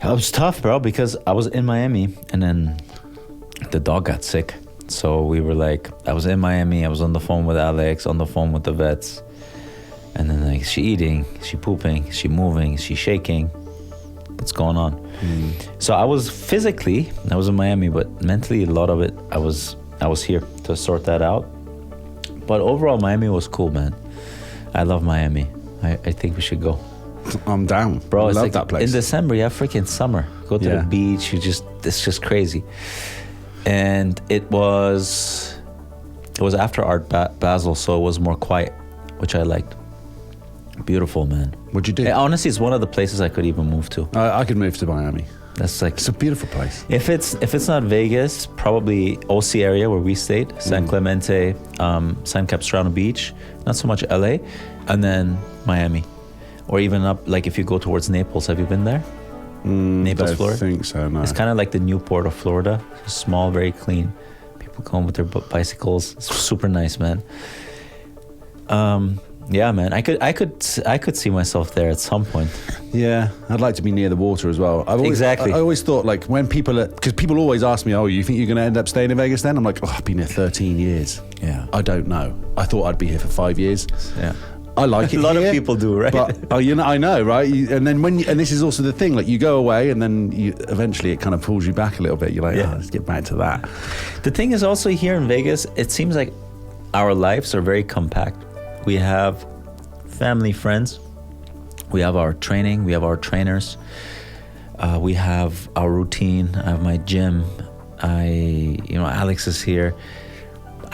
It was tough, bro, because I was in Miami and then the dog got sick. So we were like, I was in Miami, I was on the phone with Alex, on the phone with the vets. And then like, she eating, she pooping, she moving, she shaking. What's going on? So I was in Miami, but mentally a lot of it, I was here to sort that out. But overall, Miami was cool, man. I love Miami. I think we should go. I'm down. Bro, I love like that place. in December, you have freaking summer. Go to the beach. It's just crazy. And it was after Art Basel, so it was more quiet, which I liked. Beautiful, man. What'd you do? Honestly, it's one of the places I could even move to. I could move to Miami. That's like, it's a beautiful place. If it's not Vegas, probably OC area where we stayed, San Clemente, San Capistrano Beach, not so much LA, and then Miami. Or even up, like if you go towards Naples, have you been there? Naples, Florida? I think so, no. It's kind of like the Newport of Florida. It's small, very clean. People come with their bicycles. It's super nice, man. Yeah, man. I could see myself there at some point. Yeah, I'd like to be near the water as well. I always thought, like, when because people always ask me, oh, you think you're going to end up staying in Vegas then? I'm like, oh, I've been here 13 years. Yeah. I don't know. I thought I'd be here for 5 years. Yeah. I like it. A lot of people do, right? But I know, right? And then and this is also the thing, like you go away and then eventually it kind of pulls you back a little bit. You're like, let's get back to that. The thing is also here in Vegas, it seems like our lives are very compact. We have family, friends. We have our training. We have our trainers. We have our routine. I have my gym. Alex is here.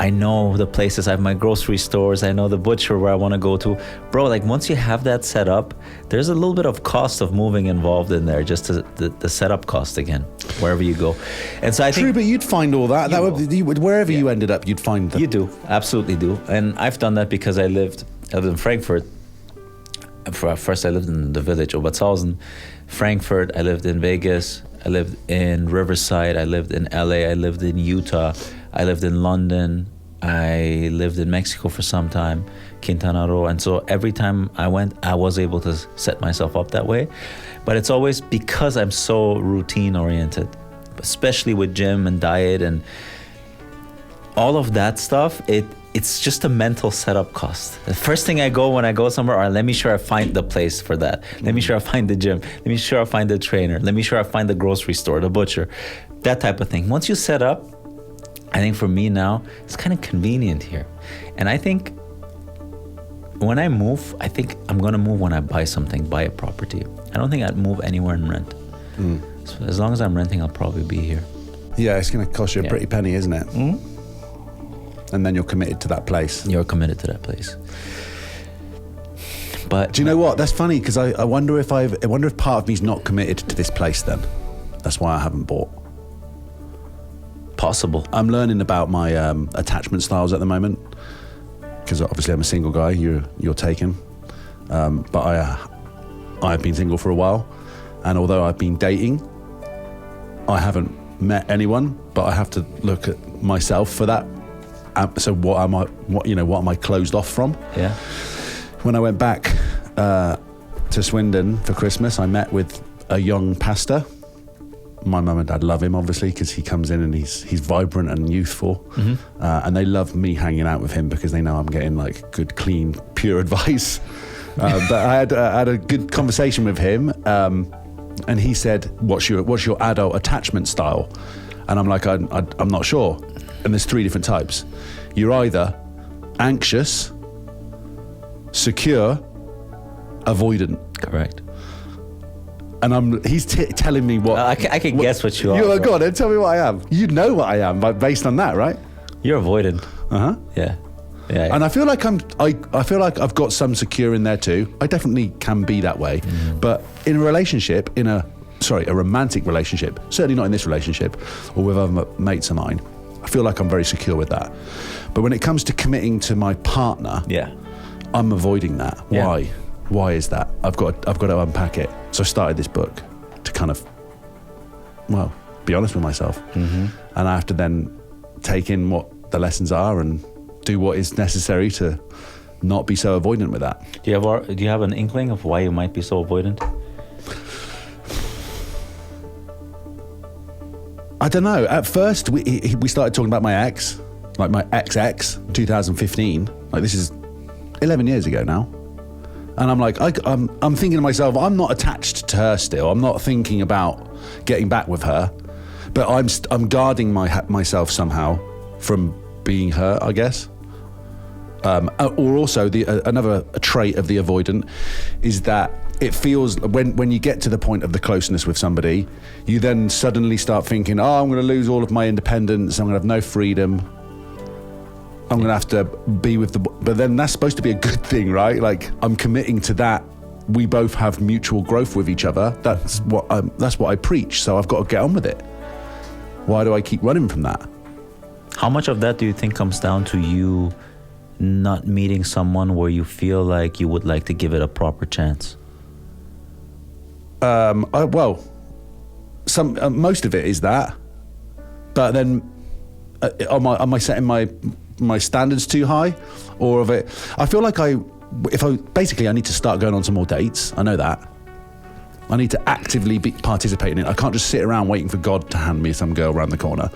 I know the places. I have my grocery stores. I know the butcher where I want to go to. Bro, like once you have that set up, there's a little bit of cost of moving involved in there, just the setup cost again, wherever you go. And so I think... True, but you'd find all that. Wherever you ended up, you'd find that. You do, absolutely do. And I've done that because I lived in Frankfurt. First, I lived in the village of Obertshausen, Frankfurt. I lived in Vegas. I lived in Riverside. I lived in LA. I lived in Utah. I lived in London. I lived in Mexico for some time, Quintana Roo. And so every time I went, I was able to set myself up that way. But it's always because I'm so routine oriented, especially with gym and diet and all of that stuff. It's just a mental setup cost. The first thing I go when I go somewhere, all right, let me sure I find the place for that. Let me sure I find the gym. Let me sure I find the trainer. Let me sure I find the grocery store, the butcher, that type of thing. Once you set up, I think for me now, it's kind of convenient here. And I think when I move, I think I'm going to move when I buy a property. I don't think I'd move anywhere and rent. So as long as I'm renting, I'll probably be here. Yeah, it's going to cost you a pretty penny, isn't it? And then you're committed to that place. You're committed to that place. But do you know what? That's funny because I wonder if part of me's not committed to this place then. That's why I haven't bought. Possible. I'm learning about my attachment styles at the moment because obviously I'm a single guy. You're taken, but I've been single for a while, and although I've been dating, I haven't met anyone. But I have to look at myself for that. So what am I closed off from? Yeah. When I went back to Swindon for Christmas, I met with a young pastor. My mum and dad love him, obviously, because he comes in and he's vibrant and youthful. And they love me hanging out with him because they know I'm getting like good, clean, pure advice. But I had a good conversation with him, and he said, "What's your adult attachment style?" And I'm like, I'm not sure. And there's 3 different types. You're either anxious, secure, avoidant. Correct. And he's telling me what... I can guess what you are. Go on, then tell me what I am. You know what I am, based on that, right? You're avoidant. Yeah. And I feel like I feel like I've got some secure in there too. I definitely can be that way. But in a relationship, a romantic relationship, certainly not in this relationship or with other mates of mine, I feel like I'm very secure with that. But when it comes to committing to my partner, I'm avoiding that. Why? Why is that? I've got to unpack it. So I started this book to kind of, be honest with myself. And I have to then take in what the lessons are and do what is necessary to not be so avoidant with that. Do you have an inkling of why you might be so avoidant? I don't know. At first, we started talking about my ex, like my ex, 2015. Like this is 11 years ago now. And I'm like, I'm thinking to myself, I'm not attached to her still. I'm not thinking about getting back with her, but I'm guarding myself somehow from being hurt, I guess. Or also another trait of the avoidant is that it feels when you get to the point of the closeness with somebody, you then suddenly start thinking, oh, I'm going to lose all of my independence. I'm going to have no freedom. I'm going to have to be with but then that's supposed to be a good thing, right? Like I'm committing to that. We both have mutual growth with each other. That's what I preach. So I've got to get on with it. Why do I keep running from that? How much of that do you think comes down to you not meeting someone where you feel like you would like to give it a proper chance? Most of it is that, but then am I setting my standards too high, or of it? I feel like I need to start going on some more dates. I know that. I need to actively participate in it. I can't just sit around waiting for God to hand me some girl around the corner.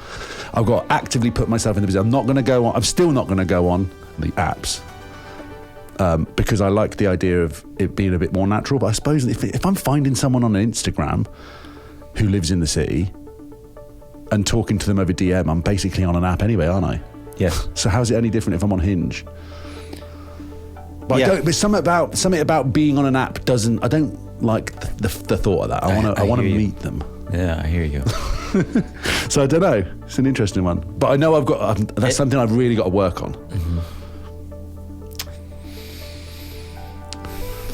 I've got to actively put myself in the position. I'm still not going to go on the apps. Because I like the idea of it being a bit more natural. But I suppose if I'm finding someone on Instagram who lives in the city and talking to them over DM, I'm basically on an app anyway, aren't I? Yes. So how's it any different if I'm on Hinge? But yeah. But something about being on an app I don't like the thought of that. I want to meet them. Yeah, I hear you. So I don't know. It's an interesting one. But I know that's something I've really got to work on. Mm-hmm.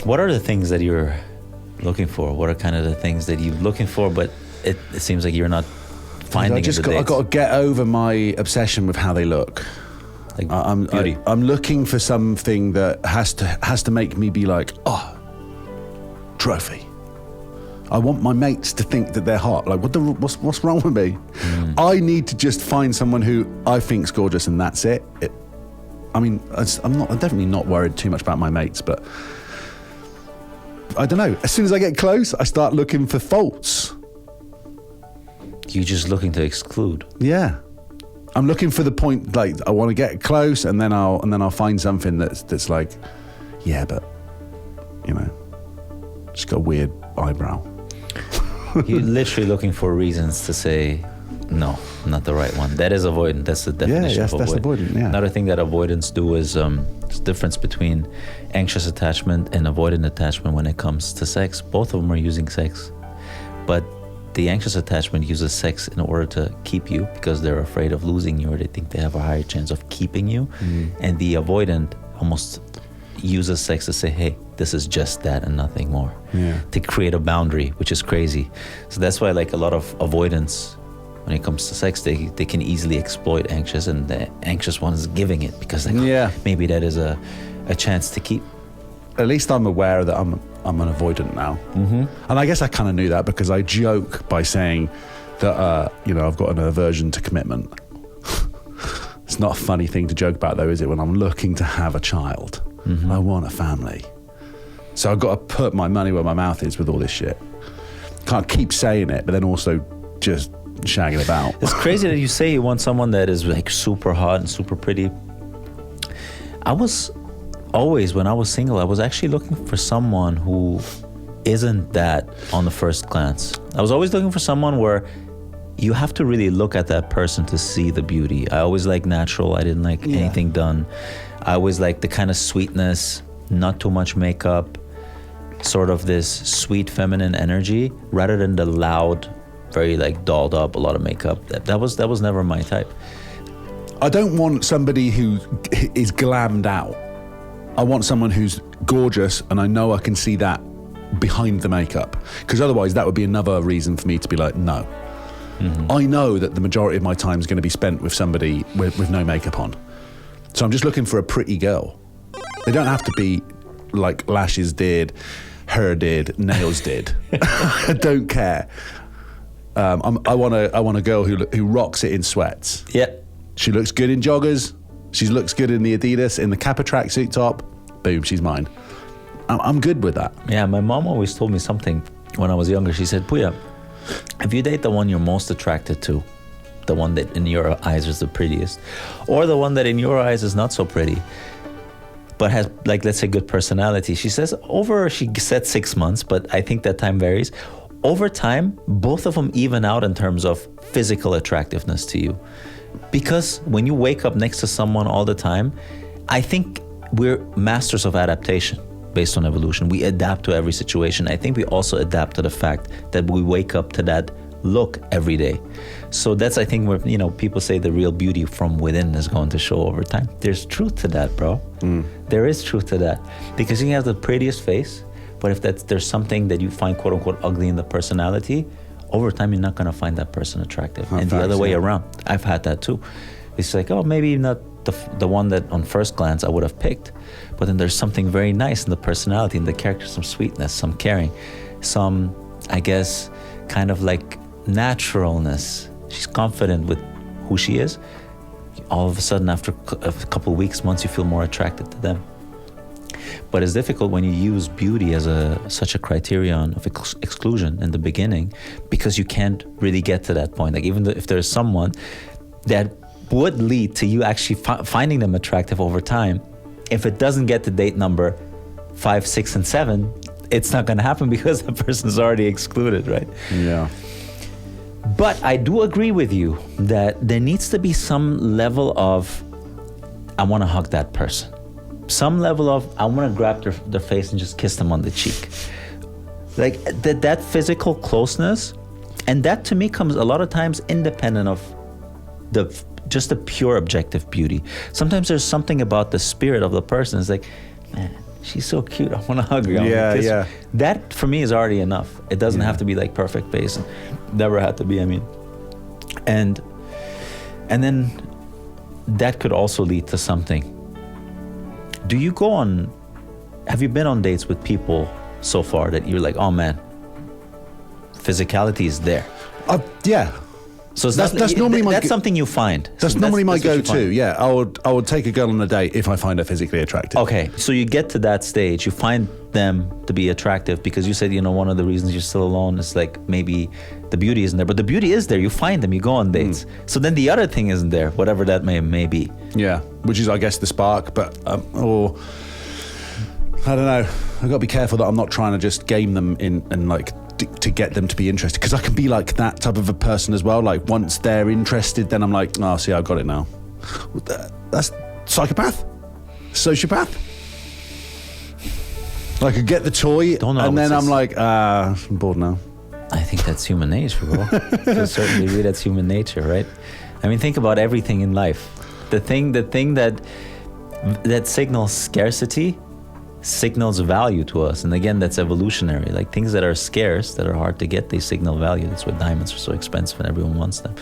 What are the things that you're looking for? What are kind of the things that you're looking for, but it seems like you're not finding I've got to get over my obsession with how they look. Like beauty. I'm looking for something that has to make me be like, oh, trophy. I want my mates to think that they're hot. Like, what's wrong with me? I need to just find someone who I think's gorgeous, and that's it. I'm definitely not worried too much about my mates, but I don't know. As soon as I get close, I start looking for faults. You're just looking to exclude. Yeah, I'm looking for the point. Like, I want to get close, and then I'll find something that's like, yeah, but just got a weird eyebrow. You're literally looking for reasons to say, no, not the right one. That is avoidant. That's the definition of avoidant. That's avoidant, yeah. Another thing that avoidants do is the difference between anxious attachment and avoidant attachment when it comes to sex. Both of them are using sex. But the anxious attachment uses sex in order to keep you because they're afraid of losing you, or they think they have a higher chance of keeping you. And the avoidant almost uses sex to say, hey, this is just that and nothing more. Yeah. To create a boundary, which is crazy. So that's why like a lot of avoidance, when it comes to sex, they can easily exploit anxious, and the anxious one is giving it because maybe that is a chance to keep. At least I'm aware that I'm an avoidant now. Mm-hmm. And I guess I kind of knew that because I joke by saying that, I've got an aversion to commitment. It's not a funny thing to joke about though, is it? When I'm looking to have a child, I want a family. So I've got to put my money where my mouth is with all this shit. Can't keep saying it, but then also just shagging about. It's crazy that you say you want someone that is like super hot and super pretty. I was always, when I was single, I was actually looking for someone who isn't that on the first glance. I was always looking for someone where you have to really look at that person to see the beauty. I always liked natural. I didn't like anything done. I always liked the kind of sweetness, not too much makeup, sort of this sweet feminine energy rather than the loud, very like dolled up, a lot of makeup. That was never my type. I don't want somebody who is glammed out. I want someone who's gorgeous, and I know I can see that behind the makeup, because otherwise that would be another reason for me to be like, no. I know that the majority of my time is going to be spent with somebody with no makeup on. So I'm just looking for a pretty girl. They don't have to be like lashes did, hair did, nails did. I don't care. I want a girl who rocks it in sweats. Yeah. She looks good in joggers. She looks good in the Adidas, in the Kappa tracksuit top. Boom, she's mine. I'm good with that. Yeah, my mom always told me something when I was younger. She said, Puya, if you date the one you're most attracted to, the one that in your eyes is the prettiest, or the one that in your eyes is not so pretty, but has, like, let's say, good personality. She said 6 months, but I think that time varies. Over time, both of them even out in terms of physical attractiveness to you. Because when you wake up next to someone all the time, I think we're masters of adaptation based on evolution. We adapt to every situation. I think we also adapt to the fact that we wake up to that look every day. So that's, I think, where, people say the real beauty from within is going to show over time. There's truth to that, bro. There is truth to that. Because you can have the prettiest face, but if there's something that you find quote unquote ugly in the personality, over time you're not going to find that person attractive. And the other way around. I've had that too. It's like, oh, maybe not the one that on first glance I would have picked, but then there's something very nice in the personality, in the character, some sweetness, some caring, some, I guess, kind of like naturalness. She's confident with who she is. All of a sudden, after a couple of weeks, months, you feel more attracted to them. But it's difficult when you use beauty as such a criterion of exclusion in the beginning, because you can't really get to that point. Like, even if there's someone that would lead to you actually finding them attractive over time, if it doesn't get to date number 5, 6, and 7, it's not going to happen because the person's already excluded, right? Yeah. But I do agree with you that there needs to be some level of, I want to hug that person. Some level of, I want to grab their face and just kiss them on the cheek. Like that physical closeness. And that to me comes a lot of times independent of just the pure objective beauty. Sometimes there's something about the spirit of the person. It's like, man, she's so cute. I want to hug her. I wanna kiss her. That for me is already enough. It doesn't have to be like perfect face. Never had to be, I mean. And then that could also lead to something. Have you been on dates with people so far that you're like, oh man, physicality is there? Yeah. So that's normally that's something you find. That's normally my go-to. Yeah, I would take a girl on a date if I find her physically attractive. Okay, so you get to that stage, you find them to be attractive because you said, one of the reasons you're still alone is like maybe the beauty isn't there, but the beauty is there. You find them, you go on dates. So then the other thing isn't there, whatever that may be. Yeah, which is, I guess, the spark. But or I don't know. I've got to be careful that I'm not trying to just game them in and like to get them to be interested, because I can be like that type of a person as well. Like once they're interested, then I'm like, oh, see, I got it now. That's psychopath, sociopath. Like I get the toy, and then I'm like, I'm bored now. I think that's human nature, bro. To a certain degree, that's human nature, right? I mean, think about everything in life. The thing that signals scarcity signals value to us. And again, that's evolutionary. Like things that are scarce, that are hard to get, they signal value. That's why diamonds are so expensive and everyone wants them.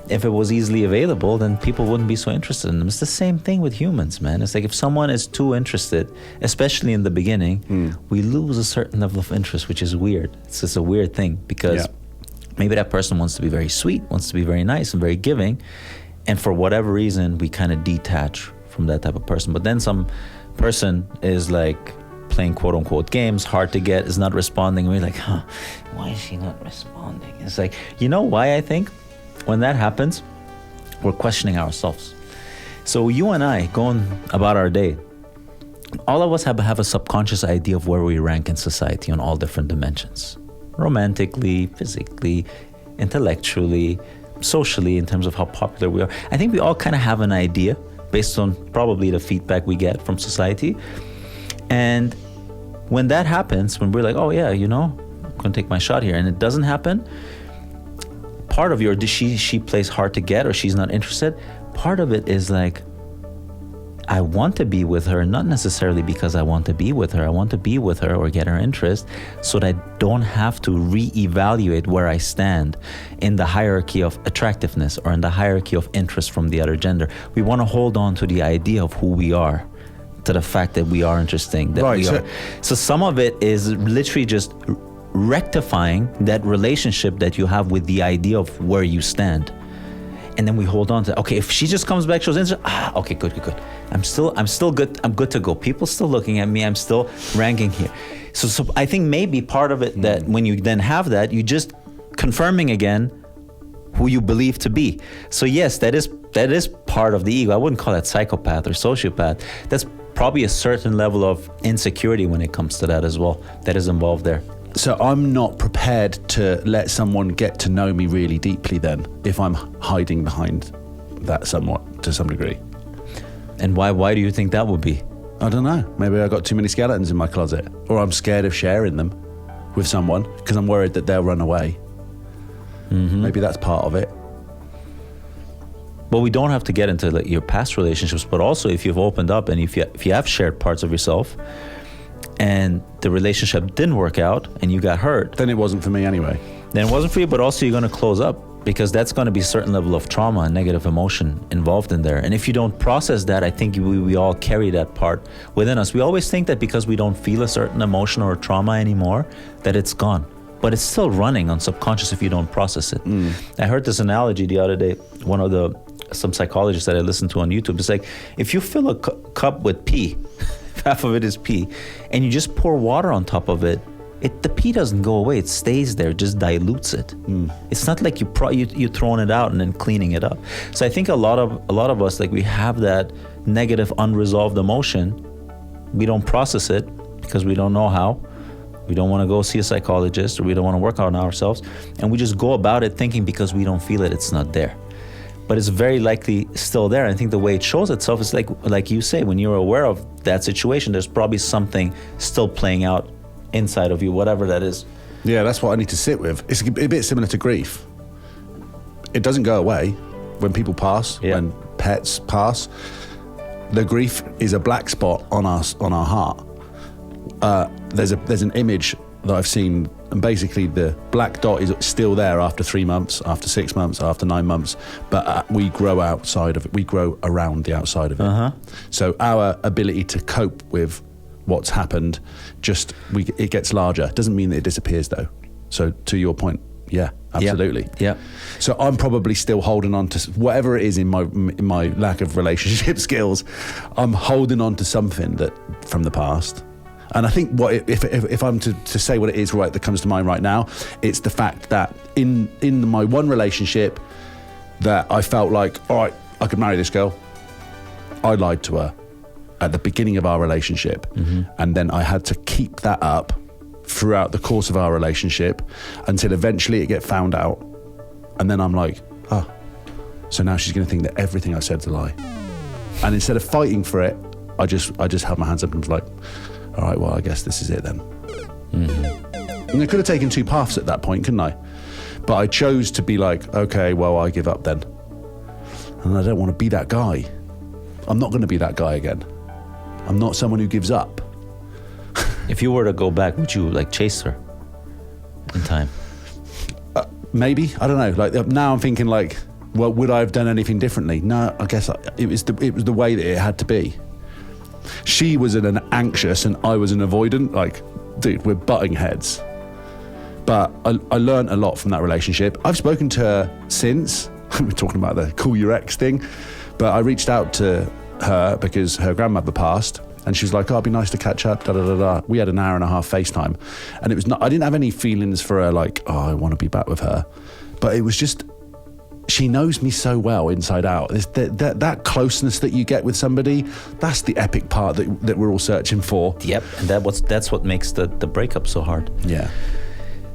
If it was easily available, then people wouldn't be so interested in them. It's the same thing with humans, man. It's like if someone is too interested, especially in the beginning, we lose a certain level of interest, which is weird. It's just a weird thing because maybe that person wants to be very sweet, wants to be very nice and very giving. And for whatever reason, we kind of detach from that type of person. But then some person is like playing quote unquote games, hard to get, is not responding. We're like, why is she not responding? It's like, you know why I think? When that happens, we're questioning ourselves. So you and I going about our day, all of us have a subconscious idea of where we rank in society on all different dimensions. Romantically, physically, intellectually, socially, in terms of how popular we are. I think we all kind of have an idea based on probably the feedback we get from society. And when that happens, when we're like, oh yeah, I'm gonna take my shot here, and it doesn't happen, part of she plays hard to get, or she's not interested, part of it is like, I want to be with her, not necessarily because I want to be with her. I want to be with her or get her interest so that I don't have to reevaluate where I stand in the hierarchy of attractiveness or in the hierarchy of interest from the other gender. We want to hold on to the idea of who we are, to the fact that we are interesting, that we are. So some of it is literally just rectifying that relationship that you have with the idea of where you stand. And then we hold on to, okay, if she just comes back, shows interest, okay, good. I'm still good. I'm good to go. People still looking at me. I'm still ranking here. So I think maybe part of it that when you then have that, you just confirming again who you believe to be. So yes, that is part of the ego. I wouldn't call that psychopath or sociopath. That's probably a certain level of insecurity when it comes to that as well, that is involved there. So I'm not prepared to let someone get to know me really deeply then, if I'm hiding behind that somewhat to some degree. And why do you think that would be? I don't know. Maybe I got too many skeletons in my closet, or I'm scared of sharing them with someone because I'm worried that they'll run away. Maybe that's part of it. But we don't have to get into like your past relationships, but also if you've opened up and if you have shared parts of yourself and the relationship didn't work out and you got hurt, Then it wasn't for me anyway. then it wasn't for you, but also you're going to close up because that's going to be a certain level of trauma and negative emotion involved in there. And if you don't process that, I think we all carry that part within us. We always think that because we don't feel a certain emotion or trauma anymore, that it's gone. But it's still running on subconscious if you don't process it. I heard this analogy the other day, some psychologists that I listened to on YouTube. It's like, if you fill a cup with pee, half of it is pee, and you just pour water on top of it, the pee doesn't go away. It stays there, just dilutes it. It's not like you're throwing it out and then cleaning it up. So I think a lot of us, like, we have that negative unresolved emotion. We don't process it because we don't know how. We don't want to go see a psychologist, or we don't want to work on ourselves, and we just go about it thinking because we don't feel it, it's not there. But it's very likely still there. I think the way it shows itself is like you say, when you're aware of that situation, there's probably something still playing out inside of you, whatever that is. Yeah, that's what I need to sit with. It's a bit similar to grief. It doesn't go away when people pass, when pets pass. The grief is a black spot on our heart. There's an image that I've seen, and basically the black dot is still there after 3 months, after 6 months, after 9 months, but we grow outside of it. We grow around the outside of it. So our ability to cope with what's happened, it gets larger. Doesn't mean that it disappears though. So to your point, yeah, absolutely. Yeah. So I'm probably still holding on to whatever it is in my lack of relationship skills. I'm holding on to something that from the past. And I think if I'm to say what it is that comes to mind right now, it's the fact that in my one relationship that I felt like, all right, I could marry this girl. I lied to her at the beginning of our relationship. And then I had to keep that up throughout the course of our relationship until eventually it get found out. And then I'm like, so now she's going to think that everything I said's a lie. And instead of fighting for it, I just held my hands up and was like, all right, well, I guess this is it then. And I could have taken two paths at that point, couldn't I? But I chose to be like, okay, well, I give up then. And I don't want to be that guy. I'm not going to be that guy again. I'm not someone who gives up. If you were to go back, would you chase her in time? Maybe, I don't know. Now I'm thinking well, would I have done anything differently? No, I guess it was the way that it had to be. She was an anxious and I was an avoidant. Dude, we're butting heads. But I learned a lot from that relationship. I've spoken to her since. We're talking about the call your ex thing. But I reached out to her because her grandmother passed. And she was like, it'd be nice to catch up, We had an hour and a half FaceTime. And it was I didn't have any feelings for her I want to be back with her. But it was just, she knows me so well inside out. That closeness that you get with somebody, that's the epic part that we're all searching for. Yep, and that's what makes the breakup so hard. Yeah.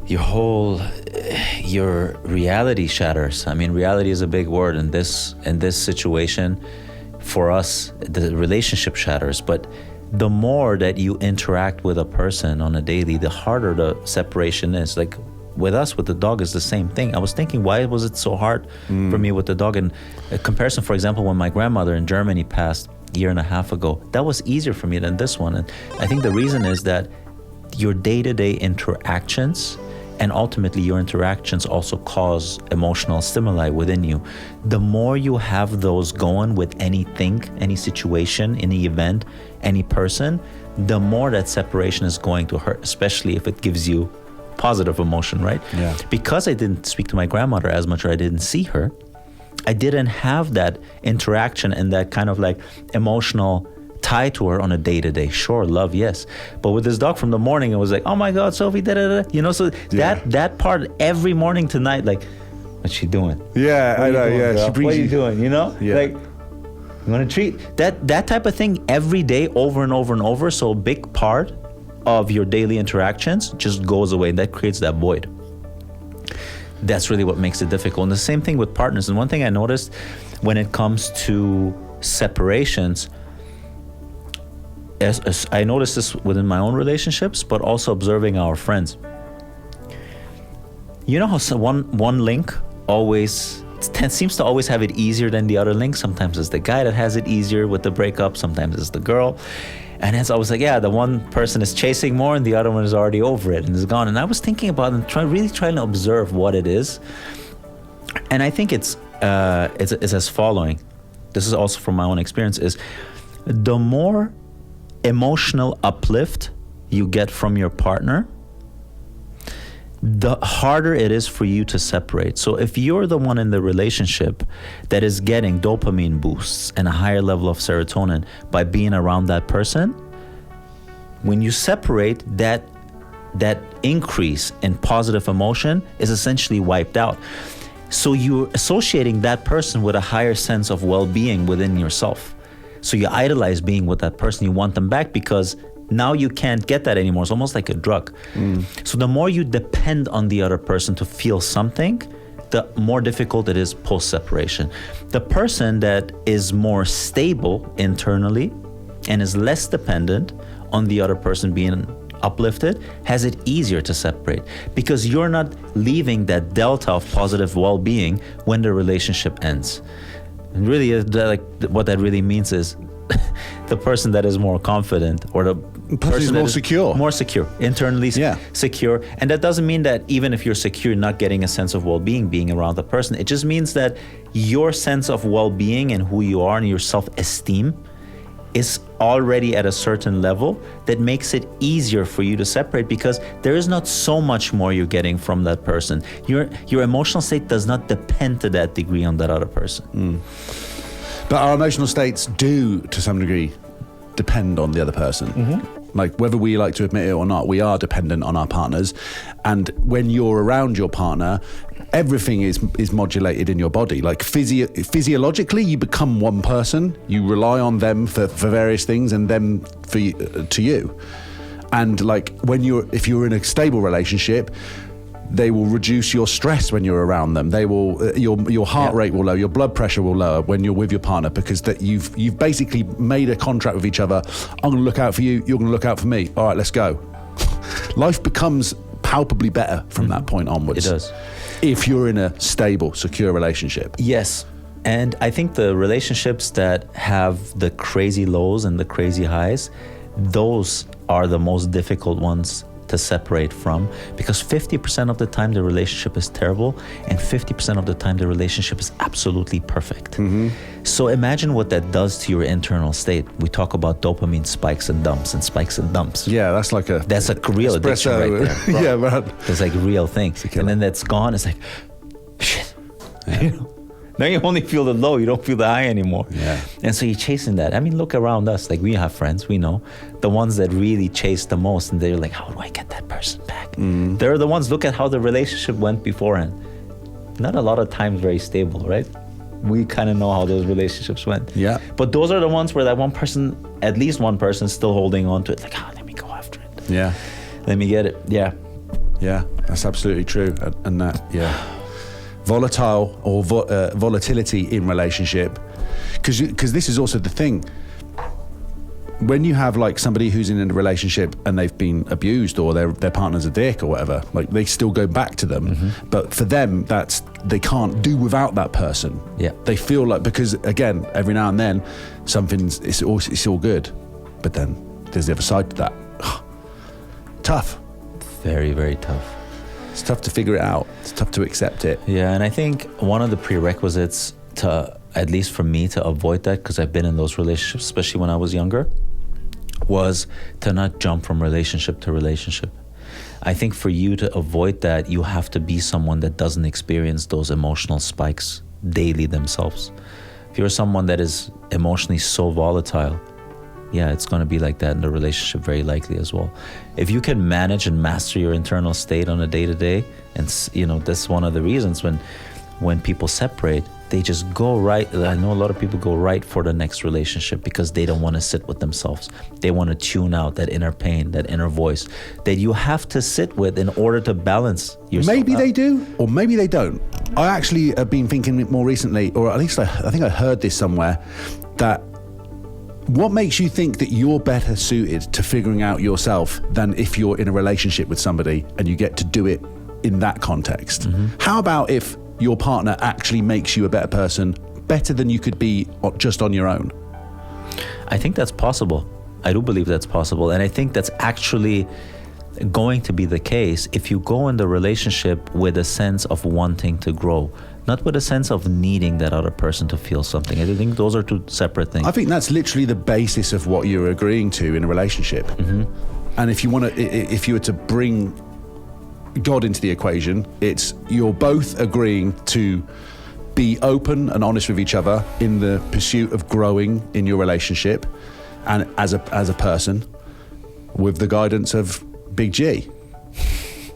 Your reality shatters. I mean, reality is a big word in this situation. For us, the relationship shatters, but the more that you interact with a person on a daily, the harder the separation is. With us, with the dog, is the same thing. I was thinking, why was it so hard for me with the dog? And a comparison, for example, when my grandmother in Germany passed a year and a half ago, that was easier for me than this one. And I think the reason is that your day-to-day interactions, and ultimately your interactions also cause emotional stimuli within you. The more you have those going with anything, any situation, any event, any person, the more that separation is going to hurt, especially if it gives you positive emotion, right? Yeah. Because I didn't speak to my grandmother as much, or I didn't see her, I didn't have that interaction and that kind of emotional tie to her on a day-to-day. Sure, love, yes. But with this dog from the morning, it was oh my God, Sophie, da-da-da. So that part every morning to night, What's she doing? Yeah, I know. Doing, Yeah, girl? she brings What are you you. doing? You know, Yeah. like you want to treat that type of thing every day, over and over and over. So a big part of your daily interactions just goes away, and that creates that void. That's really what makes it difficult. And the same thing with partners. And one thing I noticed when it comes to separations, as I noticed this within my own relationships, but also observing our friends. You know how one link always seems to always have it easier than the other link? Sometimes it's the guy that has it easier with the breakup, sometimes it's the girl. And it's always like, yeah, the one person is chasing more and the other one is already over it and is gone. And I was thinking about it and really trying to observe what it is. And I think it's as following. This is also from my own experience, is the more emotional uplift you get from your partner, the harder it is for you to separate. So if you're the one in the relationship that is getting dopamine boosts and a higher level of serotonin by being around that person, when you separate, that increase in positive emotion is essentially wiped out. So you're associating that person with a higher sense of well-being within yourself. So you idolize being with that person. You want them back because now you can't get that anymore. It's almost like a drug. So the more you depend on the other person to feel something, the more difficult it is post-separation. The person that is more stable internally and is less dependent on the other person being uplifted has it easier to separate, because you're not leaving that delta of positive well-being when the relationship ends. And really, like, what that really means is the person that is more confident, or the person more that is secure. more secure, internally Yeah. secure. And that doesn't mean that even if you're secure, you're not getting a sense of well-being being around the person. It just means that your sense of well-being and who you are and your self-esteem is already at a certain level that makes it easier for you to separate, because there is not so much more you're getting from that person. Your emotional state does not depend to that degree on that other person. But our emotional states do, to some degree, depend on the other person. Like, whether we like to admit it or not, we are dependent on our partners. And when you're around your partner, everything is modulated in your body. Like, physiologically, you become one person. You rely on them for various things, and them to you. And like, if you're in a stable relationship, they will reduce your stress when you're around them. They will, your heart rate will lower, your blood pressure will lower when you're with your partner, because that you've basically made a contract with each other. I'm going to look out for you. You're going to look out for me. All right, let's go. Life becomes palpably better from that point onwards. It does. If you're in a stable, secure relationship. Yes. And I think the relationships that have the crazy lows and the crazy highs, those are the most difficult ones to separate from, because 50% of the time the relationship is terrible and 50% of the time the relationship is absolutely perfect. So imagine what that does to your internal state. We talk about dopamine spikes and dumps and spikes and dumps. Yeah, that's like a real addiction right there. Bro. Yeah, man. It's like a real thing. And then that's gone. It's like, shit. Yeah. You know? Now you only feel the low, you don't feel the high anymore. Yeah. And so you're chasing that. I mean, look around us. Like, we have friends, we know. The ones that really chase the most, and they're like, how do I get that person back? They're the ones, look at how the relationship went beforehand. Not a lot of times very stable, right? We kind of know how those relationships went. Yeah. But those are the ones where that one person, at least one person, is still holding on to it. Like, let me go after it. Yeah. Let me get it. Yeah. Yeah, that's absolutely true. And that, volatile or volatility in relationship, because this is also the thing. When you have like somebody who's in a relationship and they've been abused, or their partner's a dick or whatever, like, they still go back to them, but for them they can't do without that person. Yeah. They feel like, because again, every now and then it's all good, but then there's the other side to that. Tough. Very, very tough. It's tough to figure it out. It's tough to accept it. Yeah, and I think one of the prerequisites to, at least for me, to avoid that, because I've been in those relationships, especially when I was younger, was to not jump from relationship to relationship. I think for you to avoid that, you have to be someone that doesn't experience those emotional spikes daily themselves. If you're someone that is emotionally so volatile, yeah, it's going to be like that in the relationship, very likely as well. If you can manage and master your internal state on a day-to-day, and that's one of the reasons when when people separate, they just go right. I know a lot of people go right for the next relationship because they don't want to sit with themselves. They want to tune out that inner pain, that inner voice that you have to sit with in order to balance yourself. Maybe they do, or maybe they don't. I actually have been thinking more recently, or at least I think I heard this somewhere, that what makes you think that you're better suited to figuring out yourself than if you're in a relationship with somebody and you get to do it in that context? How about if your partner actually makes you a better person, better than you could be just on your own? I think that's possible. I do believe that's possible. And I think that's actually going to be the case if you go in the relationship with a sense of wanting to grow, not with a sense of needing that other person to feel something. I think those are two separate things. I think that's literally the basis of what you're agreeing to in a relationship. And if you were to bring God into the equation, it's you're both agreeing to be open and honest with each other in the pursuit of growing in your relationship and as a person, with the guidance of Big G.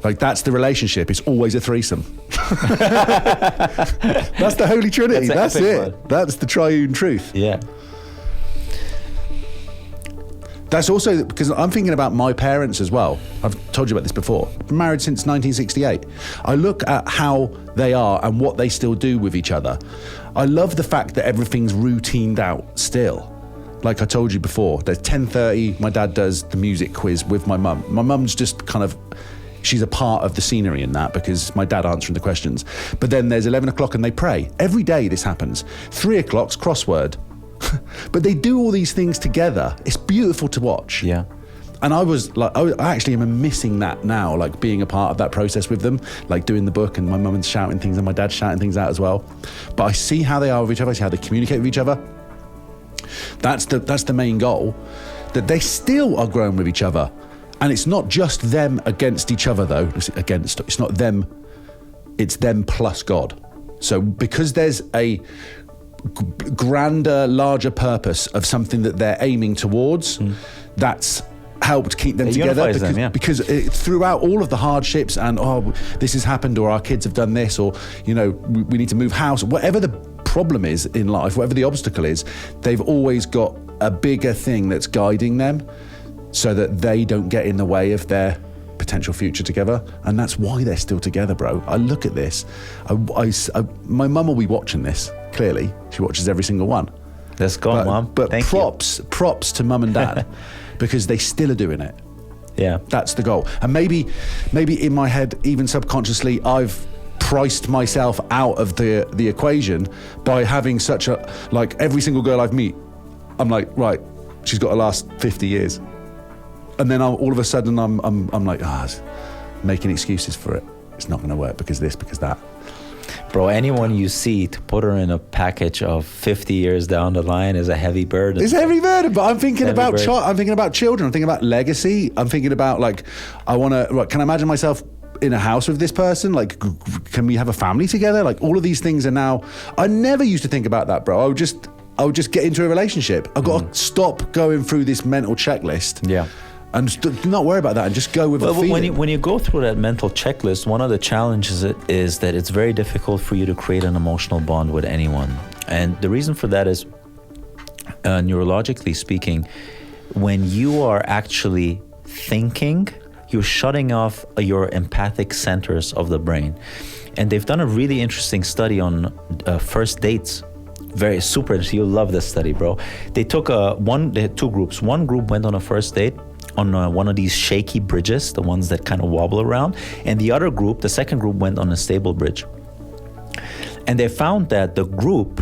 Like, that's the relationship. It's always a threesome. That's the Holy Trinity. That's it. One. That's the triune truth. Yeah. That's also because I'm thinking about my parents as well. I've told you about this before. I'm married since 1968. I look at how they are and what they still do with each other. I love the fact that everything's routined out still. Like I told you before, there's 10:30, my dad does the music quiz with my mum. My mum's just kind of, she's a part of the scenery in that because my dad answering the questions. But then there's 11 o'clock and they pray. Every day this happens. 3 o'clock's crossword. But they do all these things together. It's beautiful to watch. Yeah. And I was like, I actually am missing that now, like being a part of that process with them, like doing the book and my mum's shouting things and my dad's shouting things out as well. But I see how they are with each other, I see how they communicate with each other. That's the main goal, that they still are growing with each other. And it's not just them against each other though, it's not them, it's them plus God. So because there's a grander, larger purpose of something that they're aiming towards, that's helped keep them together because throughout all of the hardships and this has happened, or our kids have done this, or we need to move house, whatever the problem is in life, whatever the obstacle is, they've always got a bigger thing that's guiding them so that they don't get in the way of their potential future together. And that's why they're still together, bro. I look at this, my mum will be watching this. Clearly, she watches every single one. Let's go, Mum. But props to mum and dad because they still are doing it. Yeah. That's the goal. And maybe in my head, even subconsciously, I've priced myself out of the equation by having such a, like, every single girl I've met, I'm like, right, she's got to last 50 years. And then all of a sudden I'm like, making excuses for it. It's not going to work because this, because that. Bro, anyone you see to put her in a package of 50 years down the line is a heavy burden. It's a heavy burden, but I'm thinking about I'm thinking about children. I'm thinking about legacy. I'm thinking about, like, can I imagine myself in a house with this person? Like, can we have a family together? Like, all of these things are now, I never used to think about that, bro. I would just get into a relationship. I've got to stop going through this mental checklist. Yeah. And not worry about that and just go with the feeling. When you go through that mental checklist, one of the challenges is that it's very difficult for you to create an emotional bond with anyone. And the reason for that is, neurologically speaking, when you are actually thinking, you're shutting off your empathic centers of the brain. And they've done a really interesting study on first dates. Very super, you'll love this study, bro. They took they had two groups. One group went on a first date on one of these shaky bridges, the ones that kind of wobble around. And the other group, the second group, went on a stable bridge. And they found that the group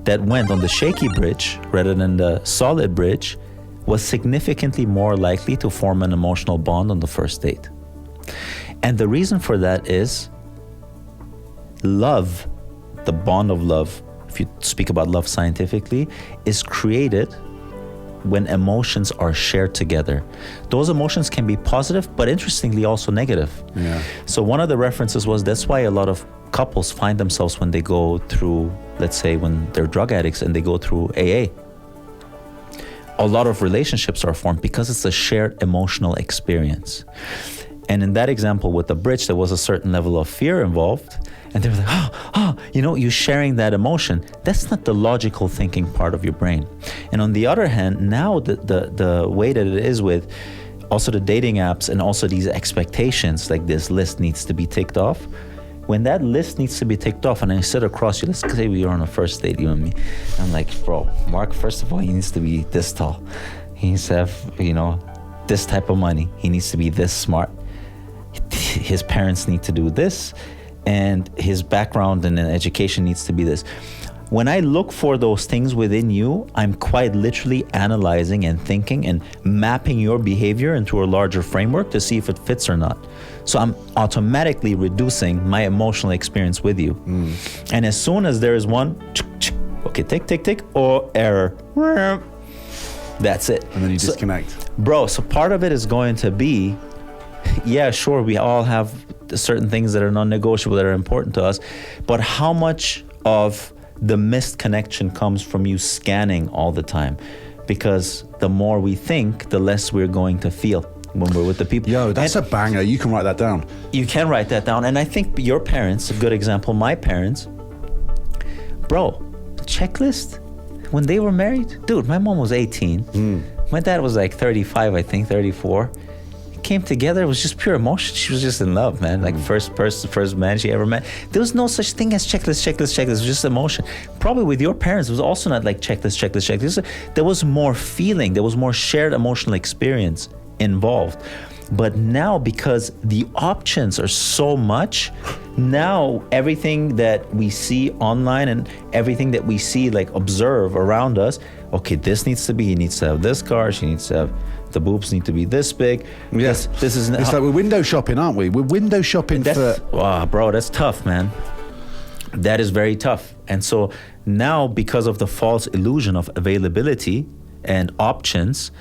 that went on the shaky bridge rather than the solid bridge was significantly more likely to form an emotional bond on the first date. And the reason for that is love, the bond of love, if you speak about love scientifically, is created when emotions are shared together. Those emotions can be positive, but interestingly also negative. Yeah. So one of the references was that's why a lot of couples find themselves when they go through, let's say when they're drug addicts and they go through AA. A lot of relationships are formed because it's a shared emotional experience. And in that example with the bridge, there was a certain level of fear involved. And they were like, you sharing that emotion, that's not the logical thinking part of your brain. And on the other hand, now the way that it is with also the dating apps and also these expectations, like this list needs to be ticked off. When that list needs to be ticked off and I sit across you, let's say we are on a first date, you and me. I'm like, bro, Mark, first of all, he needs to be this tall. He needs to have, this type of money. He needs to be this smart. His parents need to do this, and his background and education needs to be this. When I look for those things within you, I'm quite literally analyzing and thinking and mapping your behavior into a larger framework to see if it fits or not. So I'm automatically reducing my emotional experience with you. And as soon as there is one, okay, tick, or error, that's it. And then you disconnect. Bro, so part of it is going to be, yeah, sure, we all have certain things that are non-negotiable, that are important to us, but how much of the missed connection comes from you scanning all the time? Because the more we think, the less we're going to feel when we're with the people. Yo, that's a banger. You can write that down. You can write that down. And I think your parents, a good example, my parents, bro, checklist, when they were married, dude, my mom was 18. My dad was like 35, I think, 34. Came together, it was just pure emotion. She was just in love, man. Like first man she ever met. There was no such thing as checklist. It was just emotion. Probably with your parents, it was also not like checklist. There was more feeling. There was more shared emotional experience involved. But now, because the options are so much, now everything that we see online and everything that we see, like observe around us, okay, this needs to be, he needs to have this car, she needs to have, the boobs need to be this big. Yes, this is. It's like we're window shopping, aren't we? We're window shopping for. Wow, bro, that's tough, man. That is very tough. And so now, because of the false illusion of availability and options,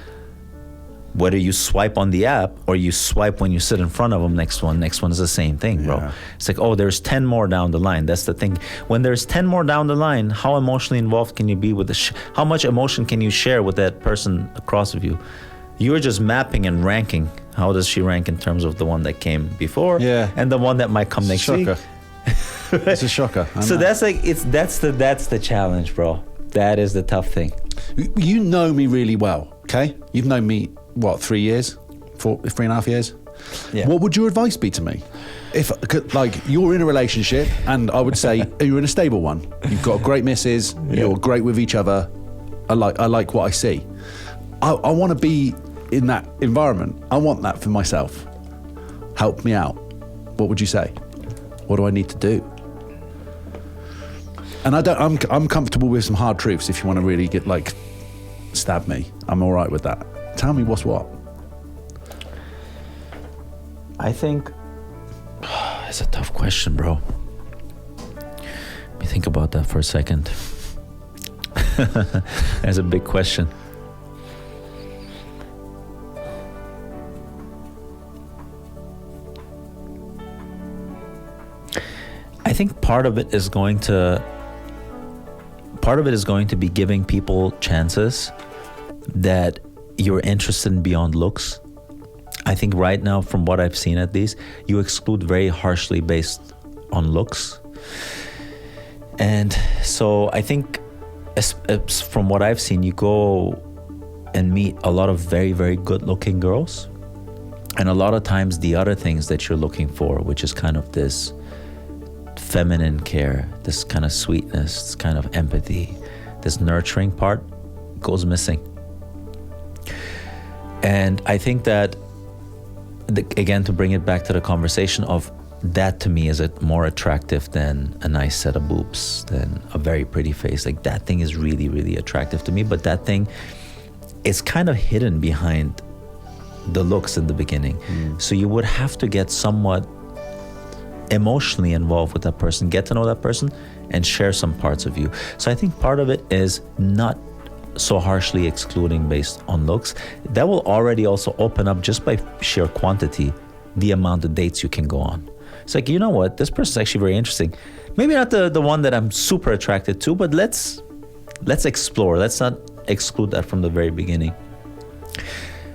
whether you swipe on the app or you swipe when you sit in front of them, next one is the same thing, bro. Yeah. It's like, oh, there's 10 more down the line. That's the thing. When there's 10 more down the line, how emotionally involved can you be with how much emotion can you share with that person across of you? You're just mapping and ranking. How does she rank in terms of the one that came before and the one that might come next week? It's a shocker. So that's the challenge, bro. That is the tough thing. You know me really well, okay? You've known me, what, 3 years? 3.5 years? Yeah. What would your advice be to me? If, like, you're in a relationship and I would say you're in a stable one. You've got great misses, you're great with each other. I like what I see. I want to be in that environment. I want that for myself. Help me out. What would you say? What do I need to do? And I'm comfortable with some hard truths. If you want to really get stab me, I'm all right with that. Tell me what's what. I think it's a tough question, bro. Let me think about that for a second. That's a big question. I think part of it is going to be giving people chances that you're interested in beyond looks. I think right now, from what I've seen at least, you exclude very harshly based on looks. And so I think from what I've seen, you go and meet a lot of very, very good looking girls. And a lot of times the other things that you're looking for, which is kind of this feminine care, this kind of sweetness, this kind of empathy, this nurturing part goes missing. And I think that, again, to bring it back to the conversation of that, to me is more attractive than a nice set of boobs, than a very pretty face. Like, that thing is really, really attractive to me, but that thing is kind of hidden behind the looks in the beginning. So you would have to get somewhat emotionally involved with that person, get to know that person, and share some parts of you. So I think part of it is not so harshly excluding based on looks. That will already also open up, just by sheer quantity, the amount of dates you can go on. It's like, you know what, this person's actually very interesting. Maybe not the one that I'm super attracted to, but let's explore. Let's not exclude that from the very beginning.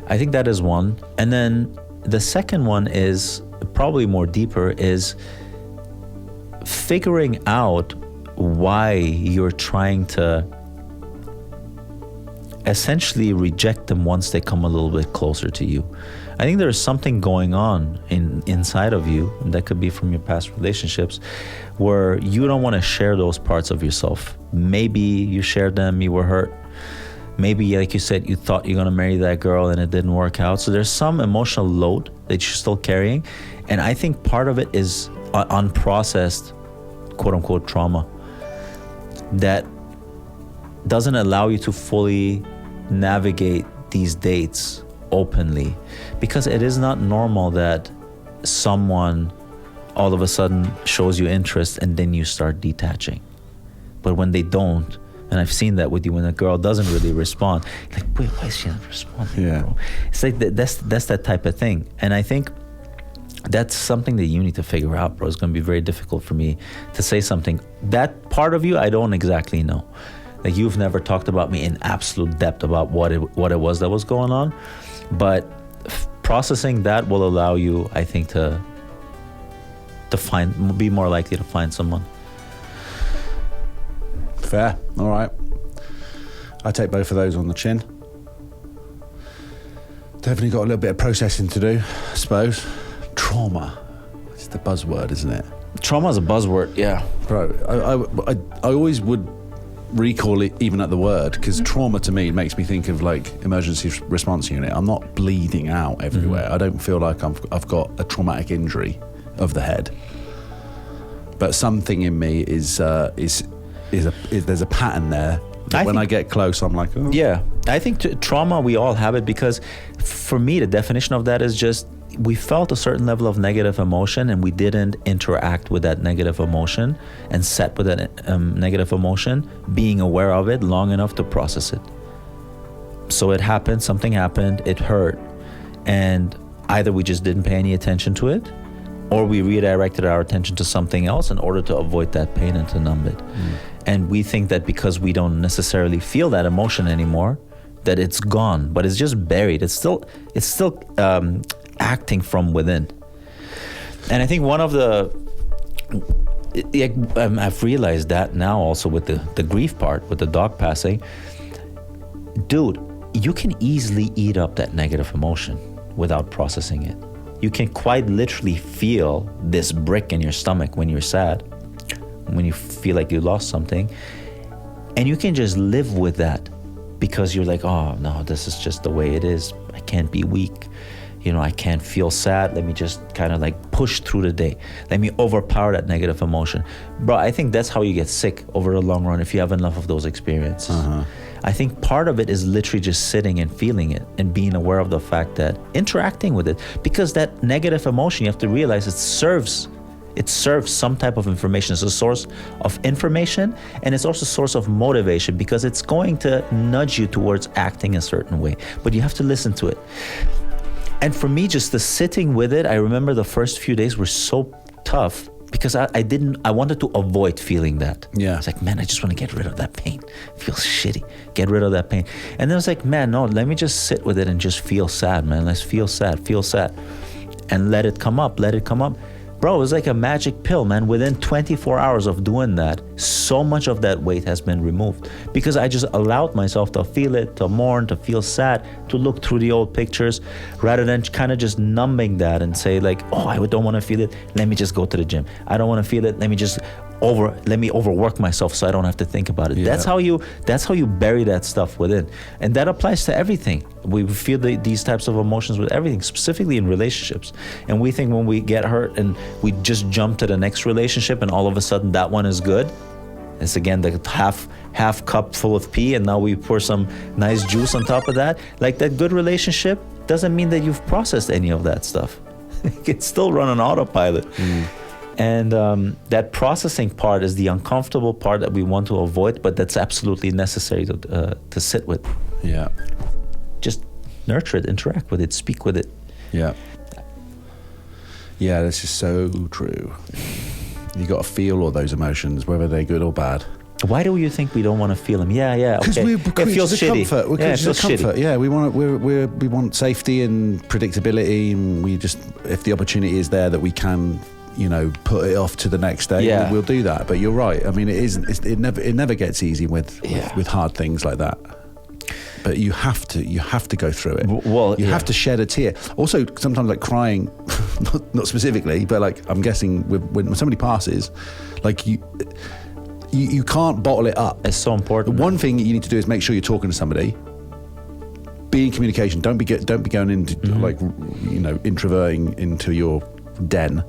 I think that is one. And then the second one is probably more deeper, is figuring out why you're trying to essentially reject them once they come a little bit closer to you. I think there's something going on inside of you, and that could be from your past relationships, where you don't want to share those parts of yourself. Maybe you shared them, you were hurt. Maybe, like you said, you thought you're going to marry that girl and it didn't work out. So there's some emotional load that you're still carrying. And I think part of it is unprocessed, quote unquote, trauma that doesn't allow you to fully navigate these dates openly, because it is not normal that someone all of a sudden shows you interest and then you start detaching. But when they don't, and I've seen that with you, when a girl doesn't really respond, like, wait, why is she not responding? Yeah. Bro? It's like that's that type of thing. And I think that's something that you need to figure out, bro. It's going to be very difficult for me to say something. That part of you, I don't exactly know. Like, you've never talked about me in absolute depth about what it was that was going on. But processing that will allow you, I think, to be more likely to find someone. Fair. All right. I take both of those on the chin. Definitely got a little bit of processing to do, I suppose. Trauma. It's the buzzword, isn't it? Trauma is a buzzword, yeah. Bro, I always would recall it even at the word, because trauma to me makes me think of like emergency response unit. I'm not bleeding out everywhere. Mm-hmm. I don't feel like I've got a traumatic injury of the head. But something in me is there's a pattern there. When I get close, I'm like, oh. Yeah, I think trauma, we all have it, because for me, the definition of that is just, we felt a certain level of negative emotion and we didn't interact with that negative emotion and sat with that negative emotion, being aware of it long enough to process it. So it happened, something happened, it hurt, and either we just didn't pay any attention to it, or we redirected our attention to something else in order to avoid that pain and to numb it. And we think that because we don't necessarily feel that emotion anymore, that it's gone, but it's just buried. It's still acting from within. And I think one of I've realized that now also with the grief part, with the dog passing. Dude, you can easily eat up that negative emotion without processing it. You can quite literally feel this brick in your stomach when you're sad, when you feel like you lost something, and you can just live with that because you're like, oh no, this is just the way it is. I can't be weak. I can't feel sad. Let me just kind of like push through the day. Let me overpower that negative emotion. Bro, I think that's how you get sick over the long run if you have enough of those experiences. I think part of it is literally just sitting and feeling it and being aware of the fact that interacting with it, because that negative emotion, you have to realize it serves some type of information. It's a source of information, and it's also a source of motivation, because it's going to nudge you towards acting a certain way, but you have to listen to it. And for me, just the sitting with it, I remember the first few days were so tough because I wanted to avoid feeling that. Yeah. It's like, man, I just want to get rid of that pain. It feels shitty. Get rid of that pain. And then I was like, man, no, let me just sit with it and just feel sad, man. Let's feel sad. And let it come up. Bro, it was like a magic pill, man. Within 24 hours of doing that, so much of that weight has been removed, because I just allowed myself to feel it, to mourn, to feel sad, to look through the old pictures, rather than kind of just numbing that and say like, oh, I don't want to feel it. Let me just go to the gym. I don't want to feel it. Let me overwork myself so I don't have to think about it. Yeah. That's how you bury that stuff within. And that applies to everything. We feel these types of emotions with everything, specifically in relationships. And we think when we get hurt and we just jump to the next relationship and all of a sudden that one is good. It's again the half cup full of pee, and now we pour some nice juice on top of that. Like, that good relationship doesn't mean that you've processed any of that stuff. It's still run on autopilot. And that processing part is the uncomfortable part that we want to avoid, but that's absolutely necessary to sit with. Yeah. Just nurture it, interact with it, speak with it. Yeah. Yeah, this is so true. You got to feel all those emotions, whether they're good or bad. Why do you think we don't want to feel them? Yeah, okay. Because it feels shitty. Comfort. It feels comfort. Yeah, we want safety and predictability, and we just, if the opportunity is there that we can, put it off to the next day. Yeah. We'll do that. But you're right. I mean, it never gets easy with hard things like that. But you have to go through it. Well, you have to shed a tear. Also, sometimes like crying, not specifically, but like I'm guessing when somebody passes, like you can't bottle it up. It's so important. One thing you need to do is make sure you're talking to somebody. Be in communication. Don't be going into like introverting into your den.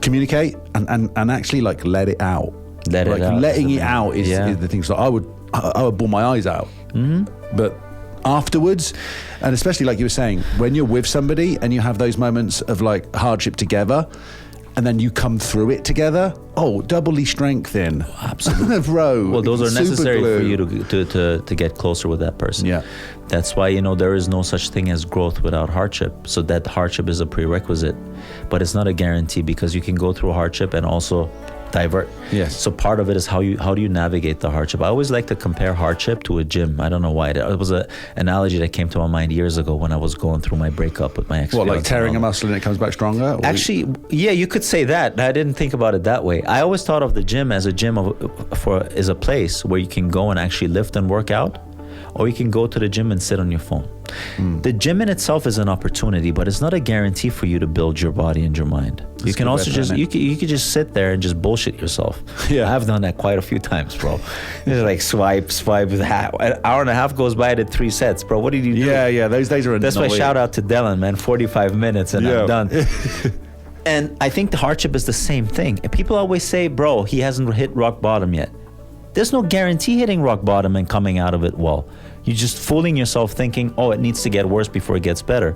Communicate and actually like let it out. Letting it out is the thing. So I would bawl my eyes out. But afterwards, and especially like you were saying, when you're with somebody and you have those moments of like hardship together, and then you come through it together, doubly strengthen. Absolutely. Bro. Well, those are necessary glue. for you to get closer with that person. Yeah. That's why, there is no such thing as growth without hardship. So that hardship is a prerequisite, but it's not a guarantee, because you can go through hardship and also divert. Yes. So part of it is how do you navigate the hardship. I always like to compare hardship to a gym. I don't know why. It was an analogy that came to my mind years ago when I was going through my breakup with my ex. What, like tearing a muscle and it comes back stronger? Actually, yeah, you could say that. I didn't think about it that way. I always thought of the gym as is a place where you can go and actually lift and work out, or you can go to the gym and sit on your phone. The gym in itself is an opportunity, but it's not a guarantee for you to build your body and your mind. You can also you could just sit there and just bullshit yourself. Yeah, I've done that quite a few times, bro. It's like swipe. An hour and a half goes by. I did 3 sets, bro. What did you do? Yeah. Those days are. That's why shout out to Dylan, man. 45 minutes and I'm done. And I think the hardship is the same thing. And people always say, bro, he hasn't hit rock bottom yet. There's no guarantee hitting rock bottom and coming out of it well. You're just fooling yourself thinking, it needs to get worse before it gets better.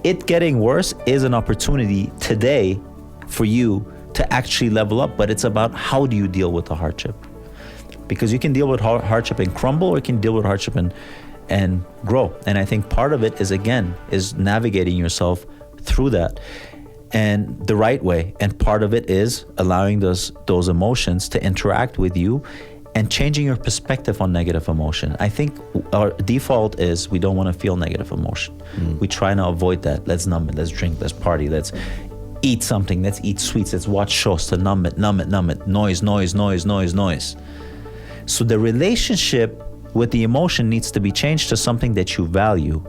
It getting worse is an opportunity today for you to actually level up, but it's about how do you deal with the hardship. Because you can deal with hardship and crumble, or you can deal with hardship and grow. And I think part of it is navigating yourself through that and the right way. And part of it is allowing those emotions to interact with you and changing your perspective on negative emotion. I think our default is we don't want to feel negative emotion. We try to avoid that. Let's numb it, let's drink, let's party, let's eat something, let's eat sweets, let's watch shows to numb it. Noise. So the relationship with the emotion needs to be changed to something that you value.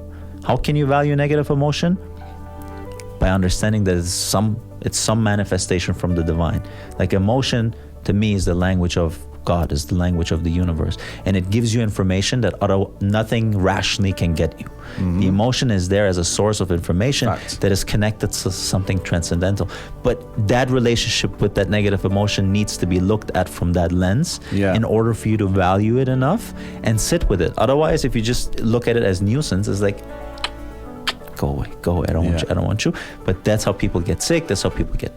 How can you value negative emotion? By understanding that it's some manifestation from the divine. Like emotion to me is the language of God, is the language of the universe, and it gives you information that nothing rationally can get you. The emotion is there as a source of information that is connected to something transcendental, but that relationship with that negative emotion needs to be looked at from that lens in order for you to value it enough and sit with it. Otherwise, if you just look at it as nuisance, it's like, go away, I don't want you. But that's how people get sick, that's how people get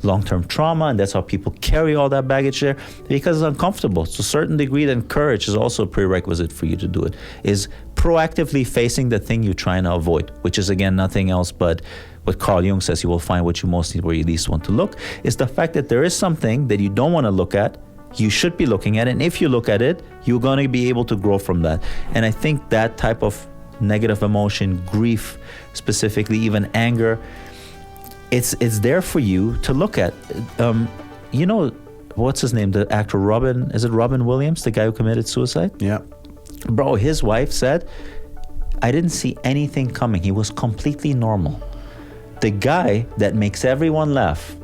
long-term trauma, and that's how people carry all that baggage there, because it's uncomfortable. To a certain degree, then courage is also a prerequisite for you to do it, is proactively facing the thing you're trying to avoid, which is again nothing else but what Carl Jung says: you will find what you most need where you least want to look. Is the fact that there is something that you don't want to look at, you should be looking at it, and if you look at it, you're going to be able to grow from that. And I think that type of negative emotion, grief specifically, even anger, it's there for you to look at. What's his name? The actor Robin Williams, the guy who committed suicide? Yeah. Bro, his wife said, I didn't see anything coming. He was completely normal. The guy that makes everyone laugh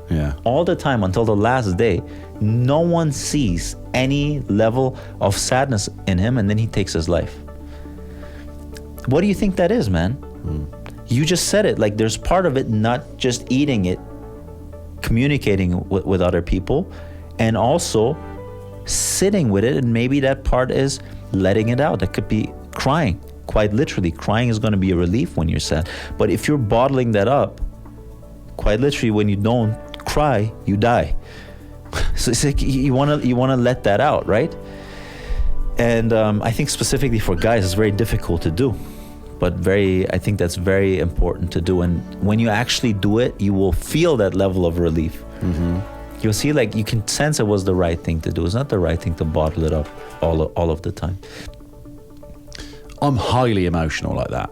all the time until the last day, no one sees any level of sadness in him, and then he takes his life. What do you think that is, man? You just said it. Like, there's part of it not just eating it, communicating with other people, and also sitting with it. And maybe that part is letting it out. That could be crying. Quite literally, crying is going to be a relief when you're sad. But if you're bottling that up, quite literally, when you don't cry, you die. So it's like you want to let that out, right? And I think specifically for guys, it's very difficult to do. But I think that's very important to do. And when you actually do it, you will feel that level of relief. You'll see, like, you can sense it was the right thing to do. It's not the right thing to bottle it up all of the time. I'm highly emotional like that.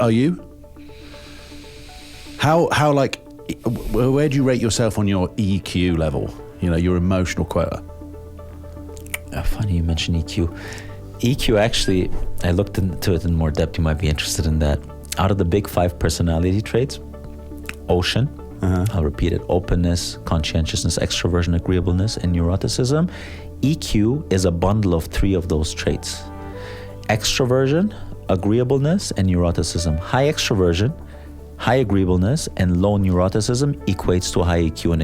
Are you? How like where do you rate yourself on your EQ level? You know, your emotional quota. Funny you mentioned EQ. EQ, actually, I looked into it in more depth. You might be interested in that. Out of the big 5 personality traits, ocean, I'll repeat it, openness, conscientiousness, extroversion, agreeableness, and neuroticism. EQ is a bundle of 3 of those traits. Extroversion, agreeableness, and neuroticism. High extroversion, high agreeableness, and low neuroticism equates to a high EQ, and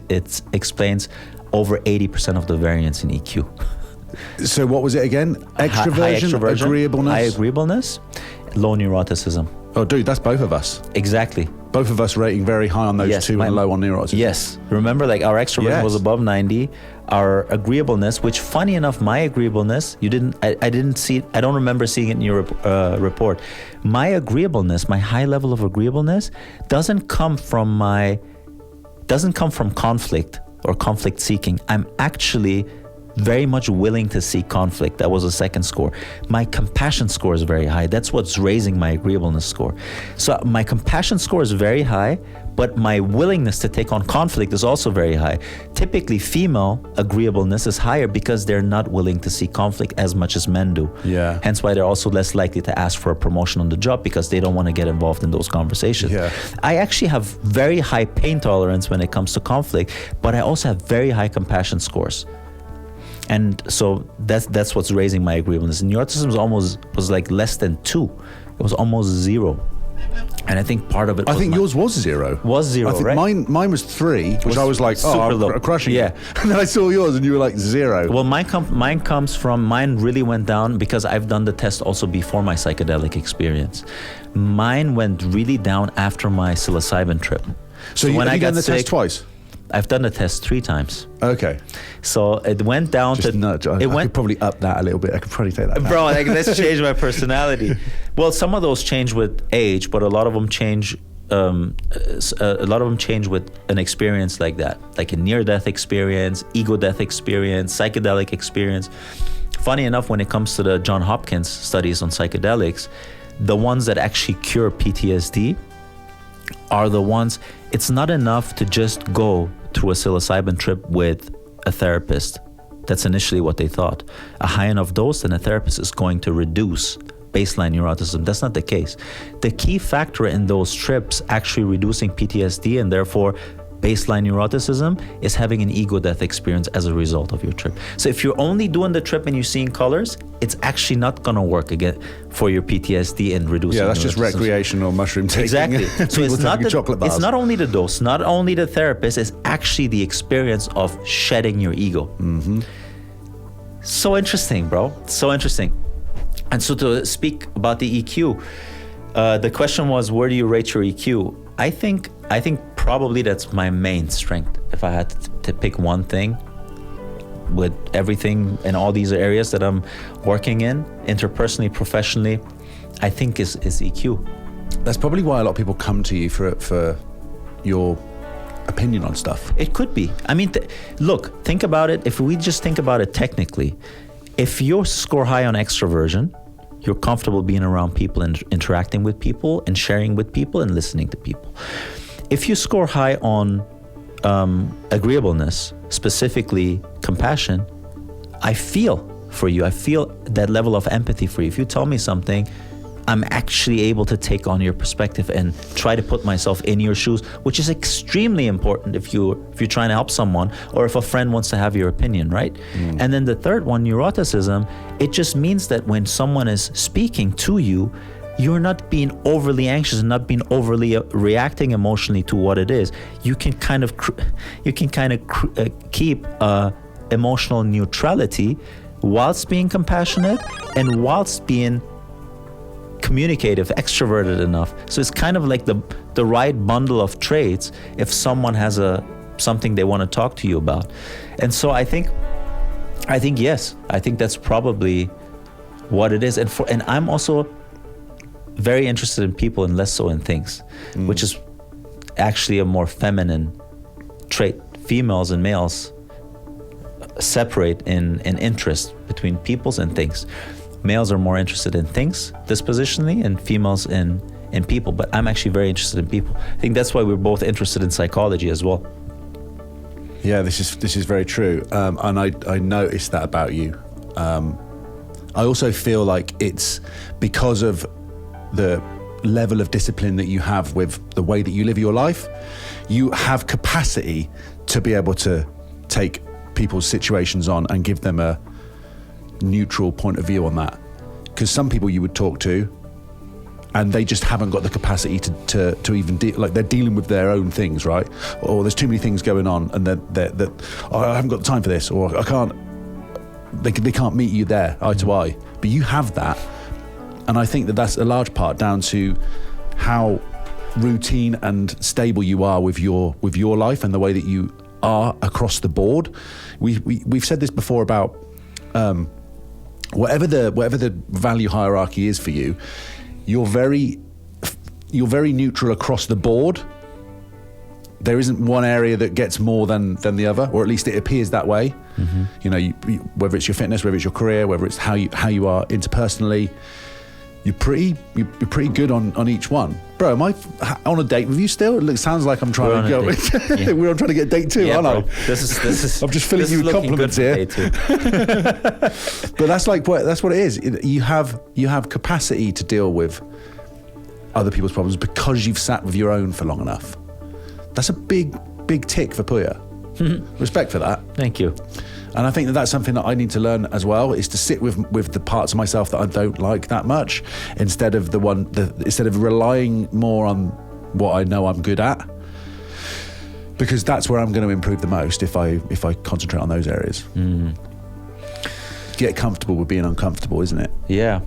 it explains over 80% of the variance in EQ. So what was it again? Extroversion, high extroversion, agreeableness? high agreeableness, low neuroticism. Oh, dude, that's both of us. Exactly. Both of us rating very high on those 2 and low on neuroticism. Yes. Remember, like our extroversion was above 90. Our agreeableness, which funny enough, my agreeableness, I didn't see it. I don't remember seeing it in your report. My agreeableness, my high level of agreeableness doesn't come from conflict or conflict seeking. I'm actually very much willing to see conflict. That was a second score. My compassion score is very high. That's what's raising my agreeableness score. So my compassion score is very high, but my willingness to take on conflict is also very high. Typically, female agreeableness is higher because they're not willing to see conflict as much as men do. Yeah. Hence why they're also less likely to ask for a promotion on the job, because they don't want to get involved in those conversations. Yeah. I actually have very high pain tolerance when it comes to conflict, but I also have very high compassion scores. And so that's what's raising my agreeableness. And neuroticism was like less than 2. It was almost 0. And I think part of it. I think yours was 0. Was 0, I think right? mine was 3, which I was like, I'm crushing it. And then I saw yours, and you were like 0. Well, mine really went down because I've done the test also before my psychedelic experience. Mine went really down after my psilocybin trip. So when I got the test twice. I've done the test 3 times. Okay. So it went down Just to nudge. I could probably up that a little bit. I could probably take that back. Bro, like, let's change my personality. Well, some of those change with age, but a lot of them change. With an experience like that, like a near-death experience, ego-death experience, psychedelic experience. Funny enough, when it comes to the John Hopkins studies on psychedelics, the ones that actually cure PTSD are the ones. It's not enough to just go through a psilocybin trip with a therapist. That's initially what they thought. A high enough dose, then a therapist is going to reduce baseline neuroticism. That's not the case. The key factor in those trips actually reducing PTSD and therefore baseline neuroticism is having an ego death experience as a result of your trip. So if you're only doing the trip and you're seeing colors, it's actually not going to work again for your PTSD and reducing. Yeah, that's just recreational mushroom taking. Exactly. So it's not it's not only the dose, not only the therapist, it's actually the experience of shedding your ego. Mm-hmm. So interesting, bro. So interesting. And so to speak about the EQ, the question was, where do you rate your EQ? I think probably that's my main strength. If I had to pick one thing with everything in all these areas that I'm working in, interpersonally, professionally, I think is EQ. That's probably why a lot of people come to you for your opinion on stuff. It could be. I mean, look, think about it. If we just think about it technically, if you score high on extroversion, you're comfortable being around people and interacting with people and sharing with people and listening to people. If you score high on agreeableness, specifically compassion, I feel for you. I feel that level of empathy for you. If you tell me something, I'm actually able to take on your perspective and try to put myself in your shoes, which is extremely important if you're trying to help someone or if a friend wants to have your opinion, right? And then the third one, neuroticism, it just means that when someone is speaking to you, you're not being overly anxious and not being overly reacting emotionally to what it is. You can kind of keep emotional neutrality whilst being compassionate and whilst being communicative, extroverted enough. So it's kind of like the right bundle of traits if someone has something they want to talk to you about. And so I think yes, I think that's probably what it is. And I'm also very interested in people and less so in things, which is actually a more feminine trait. Females and males separate in interest between peoples and things. Males are more interested in things dispositionally and females in in people, but I'm actually very interested in people. I think that's why we're both interested in psychology as well. Yeah, this is very true, and I noticed that about you. I also feel like it's because of the level of discipline that you have with the way that you live your life. You have capacity to be able to take people's situations on and give them a neutral point of view on that. Because some people you would talk to, and they just haven't got the capacity to even like they're dealing with their own things, right? Or there's too many things going on, and that oh, I haven't got the time for this, or I can't. They can't meet you there eye to eye, but you have that, and I think that that's a large part down to how routine and stable you are with your life and the way that you are across the board. We've said this before about whatever the value hierarchy is for you. You're very neutral across the board. There isn't one area that gets more than the other, or at least it appears that way. Mm-hmm. You know, whether it's your fitness, whether it's your career, whether it's how you are interpersonally, you're pretty good on each one. Bro, am I on a date with you still? It sounds like I'm trying to go. Yeah. We're trying to get date two, aren't I? This is. I'm just filling you with compliments here. But that's what it is. You have capacity to deal with other people's problems because you've sat with your own for long enough. That's a big tick for Puya. Respect for that. Thank you. And I think that that's something that I need to learn as well, is to sit with the parts of myself that I don't like that much, instead of relying more on what I know I'm good at, because that's where I'm going to improve the most if I concentrate on those areas. Get comfortable with being uncomfortable, isn't it? Yeah.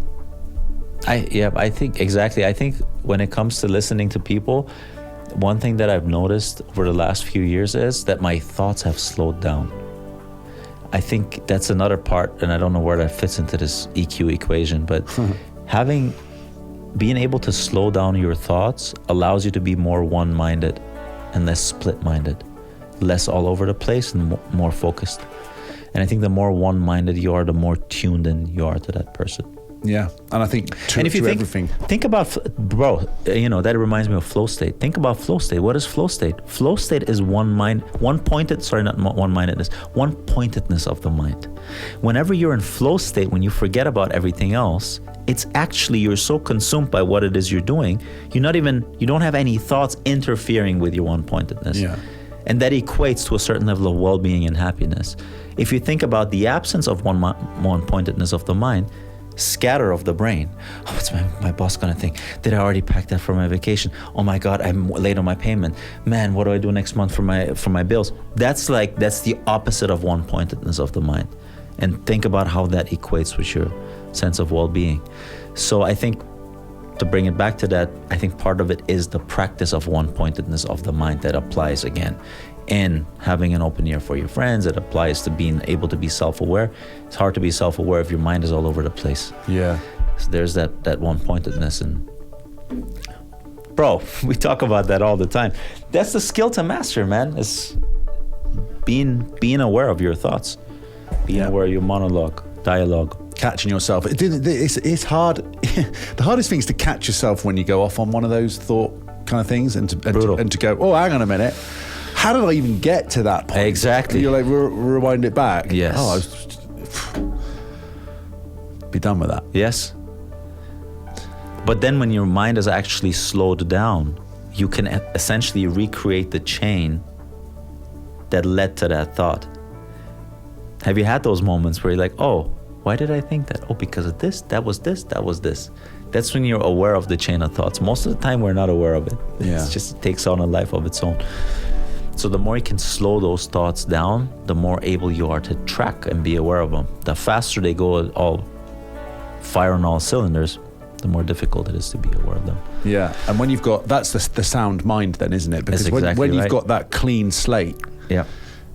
I think exactly. I think when it comes to listening to people, one thing that I've noticed over the last few years is that my thoughts have slowed down. I think that's another part, and I don't know where that fits into this EQ equation, but being able to slow down your thoughts allows you to be more one-minded and less split-minded, less all over the place and more focused. And I think the more one-minded you are, the more tuned in you are to that person. Yeah, and I think everything. Think about, bro, that reminds me of flow state. Think about flow state. What is flow state? Flow state is one-pointedness of the mind. Whenever you're in flow state, when you forget about everything else, it's actually, you're so consumed by what it is you're doing, you don't have any thoughts interfering with your one-pointedness. Yeah. And that equates to a certain level of well-being and happiness. If you think about the absence of one-pointedness of the mind, scatter of the brain. Oh, what's my boss gonna think? Did I already pack that for my vacation? Oh my God, I'm late on my payment. Man, what do I do next month for my bills? That's the opposite of one-pointedness of the mind. And think about how that equates with your sense of well-being. So I think, to bring it back to that, I think part of it is the practice of one-pointedness of the mind that applies again in having an open ear for your friends. It applies to being able to be self-aware. It's hard to be self-aware if your mind is all over the place. Yeah. So there's that one-pointedness. And bro, we talk about that all the time. That's the skill to master, man. It's being aware of your thoughts, being aware of your dialogue. Catching yourself. It's hard. The hardest thing is to catch yourself when you go off on one of those thought kind of things, and to go, oh, hang on a minute. How did I even get to that point? Exactly. You're like, rewind it back. Yes. Be done with that. Yes. But then when your mind is actually slowed down, you can essentially recreate the chain that led to that thought. Have you had those moments where you're like, oh, why did I think that? Oh, because of this, that was this, that was this. That's when you're aware of the chain of thoughts. Most of the time, we're not aware of it. Yeah. It takes on a life of its own. So the more you can slow those thoughts down, the more able you are to track and be aware of them. The faster they go all fire on all cylinders, the more difficult it is to be aware of them. Yeah, and when you've got, that's the sound mind then, isn't it? Because when you've got that clean slate, yeah,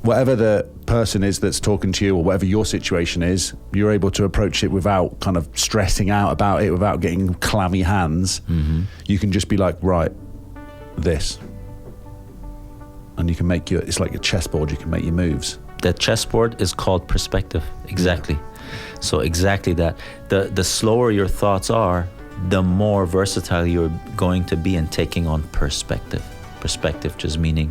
whatever the person is that's talking to you or whatever your situation is, you're able to approach it without kind of stressing out about it, without getting clammy hands. Mm-hmm. You can just be like, right, this. And you can make it's like a chessboard, you can make your moves. That chessboard is called perspective. Exactly. So exactly that. The slower your thoughts are, the more versatile you're going to be in taking on perspective. Perspective just meaning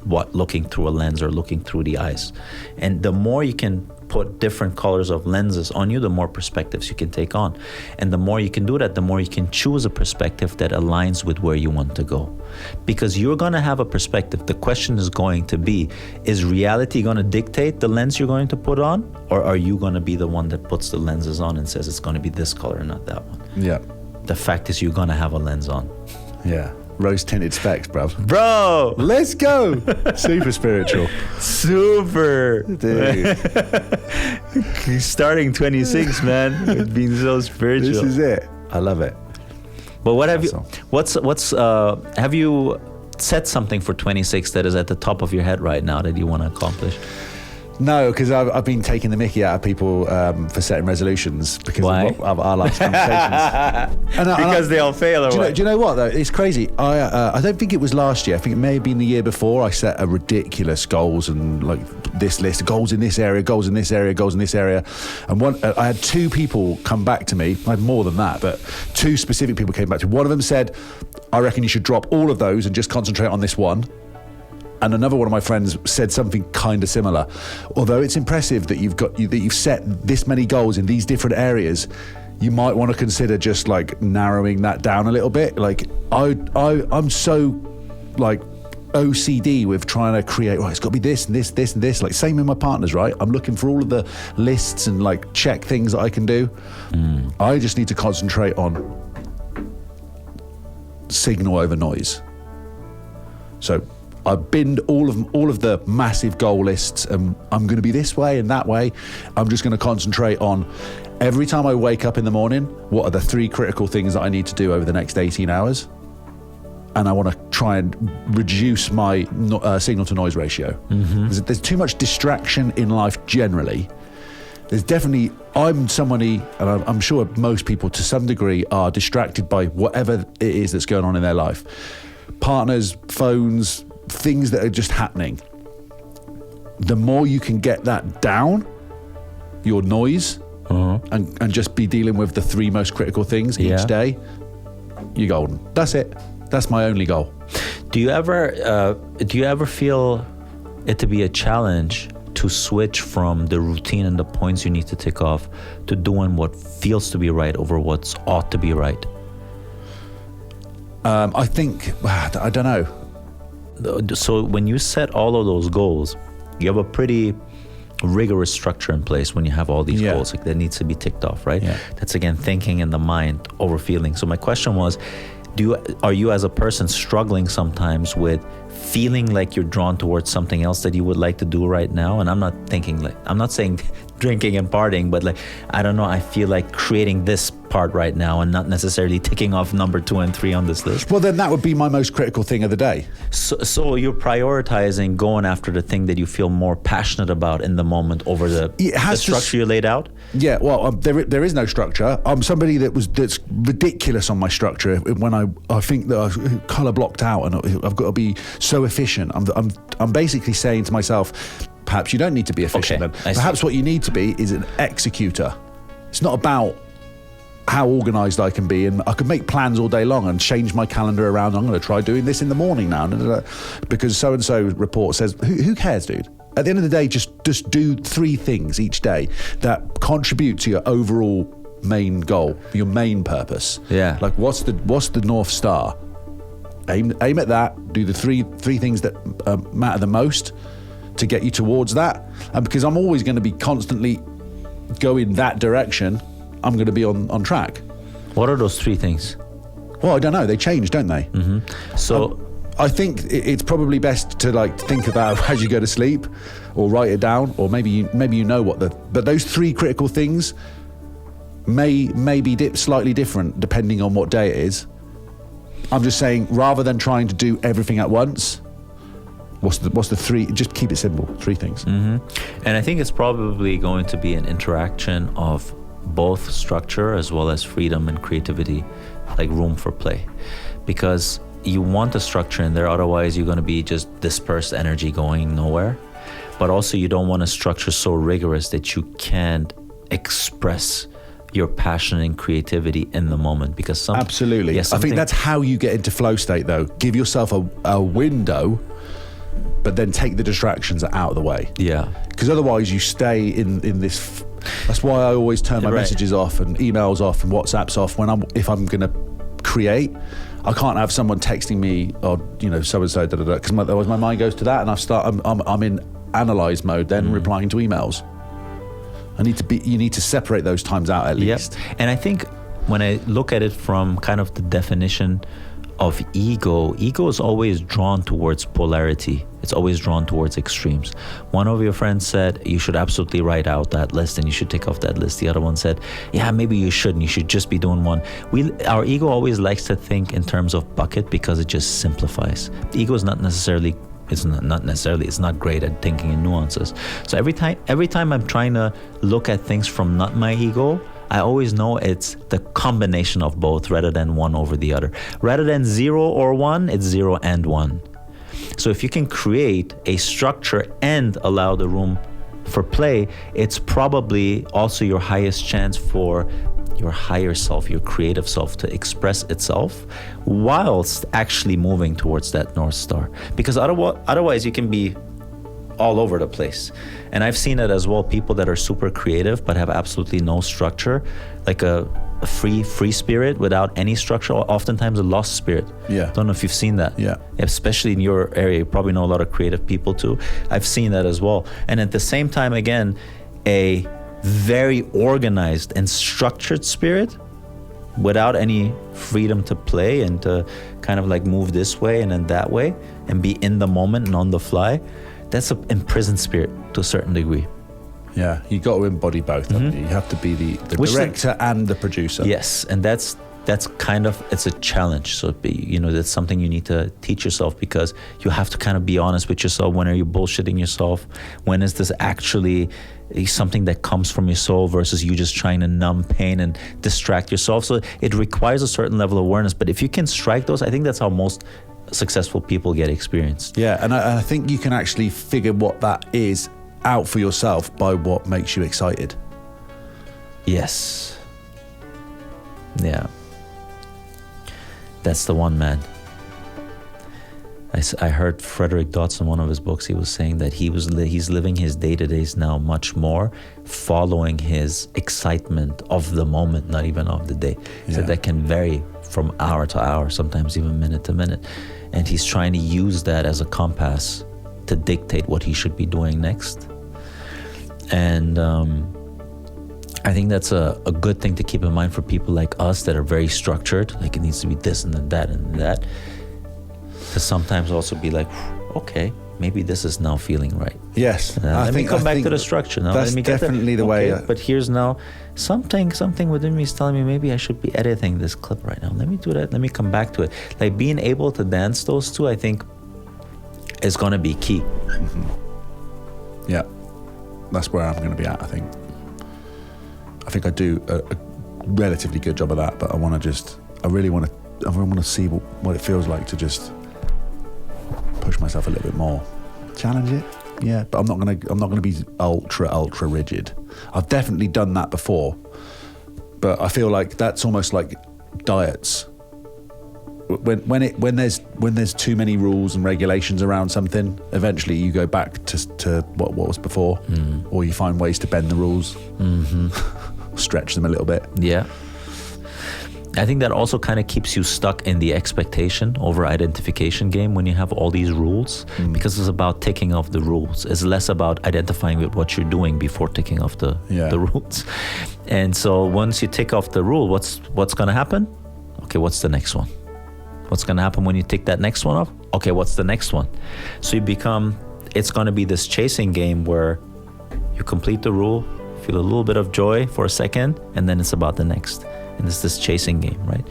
what, looking through a lens or looking through the eyes. And the more you can put different colors of lenses on you, the more perspectives you can take on. And the more you can do that, the more you can choose a perspective that aligns with where you want to go. Because you're going to have a perspective. The question is going to be, is reality going to dictate the lens you're going to put on? Or are you going to be the one that puts the lenses on and says it's going to be this color and not that one? Yeah. The fact is you're going to have a lens on. Yeah. Rose tinted specs, bruv. Bro! Let's go. Super spiritual. Super! Dude. He's starting 26, man. With being so spiritual. This is it. I love it. But what have Awesome. have you set something for 26 that is at the top of your head right now that you want to accomplish? No, because I've been taking the mickey out of people for setting resolutions because Why? of our last conversations. Because they all fail, or what? Do you know what though? It's crazy. I don't think it was last year. I think it may have been the year before. I set a ridiculous goals and like this list: goals in this area, goals in this area, goals in this area. And I had two people come back to me. I had more than that, but two specific people came back to me. One of them said, "I reckon you should drop all of those and just concentrate on this one." And another one of my friends said something kind of similar. Although it's impressive that you've set this many goals in these different areas, you might want to consider just like narrowing that down a little bit. Like I'm so like OCD with trying to create, right, it's got to be this and this, this and this. Like same with my partners, right? I'm looking for all of the lists and like check things that I can do. I just need to concentrate on signal over noise. So I binned all of the massive goal lists, and I'm going to be this way and that way. I'm just going to concentrate on every time I wake up in the morning, what are the 3 critical things that I need to do over the next 18 hours? And I want to try and reduce my signal to noise ratio. There's too much distraction in life generally. There's definitely, I'm somebody, and I'm sure most people to some degree are distracted by whatever it is that's going on in their life. Partners, phones, things that are just happening. The more you can get that down, your noise, and just be dealing with the 3 most critical things each day, you're golden. That's it. That's my only goal. Do you ever feel it to be a challenge to switch from the routine and the points you need to tick off to doing what feels to be right over what's ought to be right? I think, I don't know. So when you set all of those goals, you have a pretty rigorous structure in place when you have all these goals like that needs to be ticked off, right? That's again thinking in the mind over feeling. So my question was, are you as a person struggling sometimes with feeling like you're drawn towards something else that you would like to do right now? And I'm not saying drinking and partying, but like, I don't know, I feel like creating this part right now and not necessarily ticking off number 2 and 3 on this list. Well, then that would be my most critical thing of the day. So you're prioritizing going after the thing that you feel more passionate about in the moment over the structure you laid out? Yeah, well, there is no structure. I'm somebody that's ridiculous on my structure when I think that I'm colour blocked out and I've got to be so efficient. I'm basically saying to myself, perhaps you don't need to be efficient then. Perhaps what you need to be is an executor. It's not about how organised I can be, and I can make plans all day long and change my calendar around. I'm going to try doing this in the morning now because so-and-so report says, who cares, dude? At the end of the day, just do 3 things each day that contribute to your overall main goal, your main purpose. Yeah. Like what's the North Star? Aim at that. Do the three things that matter the most to get you towards that. And because I'm always going to be constantly going that direction, I'm going to be on track. What are those 3 things? Well, I don't know. They change, don't they? So I think it's probably best to like think about as you go to sleep, or write it down, or maybe you know but those 3 critical things may be slightly different depending on what day it is. I'm just saying, rather than trying to do everything at once, what's the 3? Just keep it simple. 3 things. And I think it's probably going to be an interaction of both structure as well as freedom and creativity, like room for play, because you want a structure in there, otherwise you're going to be just dispersed energy going nowhere. But also you don't want a structure so rigorous that you can't express your passion and creativity in the moment, because Absolutely. Yeah, I think that's how you get into flow state, though. Give yourself a window, but then take the distractions out of the way. Yeah. Because otherwise you stay in this. That's why I always turn my messages off and emails off and WhatsApps off if I'm going to create. I can't have someone texting me or so and so because otherwise my mind goes to that and I'm in analyze mode then replying to emails. You need to separate those times out at least. Yep. And I think when I look at it from kind of the definition of ego is always drawn towards polarity. It's always drawn towards extremes. One of your friends said, you should absolutely write out that list and you should take off that list. The other one said, yeah, maybe you shouldn't. You should just be doing one. Our ego always likes to think in terms of bucket because it just simplifies. The ego is not necessarily, it's not great at thinking in nuances. So every time I'm trying to look at things from not my ego, I always know it's the combination of both rather than one over the other. Rather than 0 or 1, it's 0 and 1. So if you can create a structure and allow the room for play, it's probably also your highest chance for your higher self, your creative self, to express itself whilst actually moving towards that North Star. Because otherwise you can be all over the place. And I've seen it as well, people that are super creative but have absolutely no structure, like a free spirit without any structure, or oftentimes a lost spirit. Yeah. Don't know if you've seen that. Yeah. Especially in your area, you probably know a lot of creative people too. I've seen that as well. And at the same time, again, a very organized and structured spirit without any freedom to play and to kind of like move this way and then that way and be in the moment and on the fly. That's an imprisoned spirit to a certain degree. Yeah, you got to embody both. Haven't you? You have to be the director and the producer. Yes, and that's kind of, it's a challenge. So that's something you need to teach yourself, because you have to kind of be honest with yourself. When are you bullshitting yourself? When is this actually something that comes from your soul versus you just trying to numb pain and distract yourself? So it requires a certain level of awareness. But if you can strike those, I think that's how most successful people get experienced. Yeah, and I think you can actually figure what that is out for yourself by what makes you excited. Yes. Yeah. That's the one, man. I heard Frederick Dodson, one of his books, he was saying that he's living his day-to-days now much more following his excitement of the moment, not even of the day. Yeah. So that can vary from hour to hour, sometimes even minute to minute. And he's trying to use that as a compass to dictate what he should be doing next. And I think that's a good thing to keep in mind for people like us that are very structured, like it needs to be this and then that and that, to sometimes also be like, okay, maybe this is now feeling right. Yes. Let me come back to the structure now. That's Let me definitely the way. But here's now something within me is telling me maybe I should be editing this clip right now. Let me do that. Let me come back to it. Like being able to dance those two, I think, is going to be key. Mm-hmm. Yeah. That's where I'm going to be at, I think. I think I do a relatively good job of that, but I really want to see what it feels like to just push myself a little bit more, challenge it. Yeah, but I'm not going to be ultra rigid. I've definitely done that before, but I feel like that's almost like diets. When there's too many rules and regulations around something, eventually you go back to what was before, or you find ways to bend the rules, stretch them a little bit. Yeah. I think that also kind of keeps you stuck in the expectation over identification game when you have all these rules, because it's about ticking off the rules. It's less about identifying with what you're doing before ticking off the rules. And so once you tick off the rule, what's going to happen? Okay, what's the next one? What's going to happen when you tick that next one off? Okay, what's the next one? So it's going to be this chasing game where you complete the rule, feel a little bit of joy for a second, and then it's about the next. And it's this chasing game, right?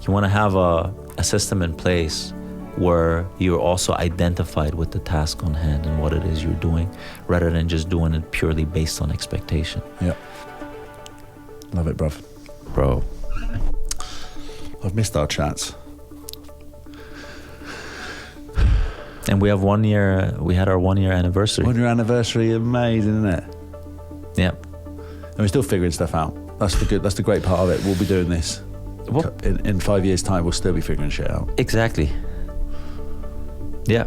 You want to have a system in place where you're also identified with the task on hand and what it is you're doing, rather than just doing it purely based on expectation. Yeah. Love it, bruv. Bro. I've missed our chats. And we had our 1 year anniversary. 1 year anniversary, amazing, isn't it? Yeah. And we're still figuring stuff out. That's the great part of it. We'll be doing this. Well, In 5 years' time, we'll still be figuring shit out. exactly. Yeah.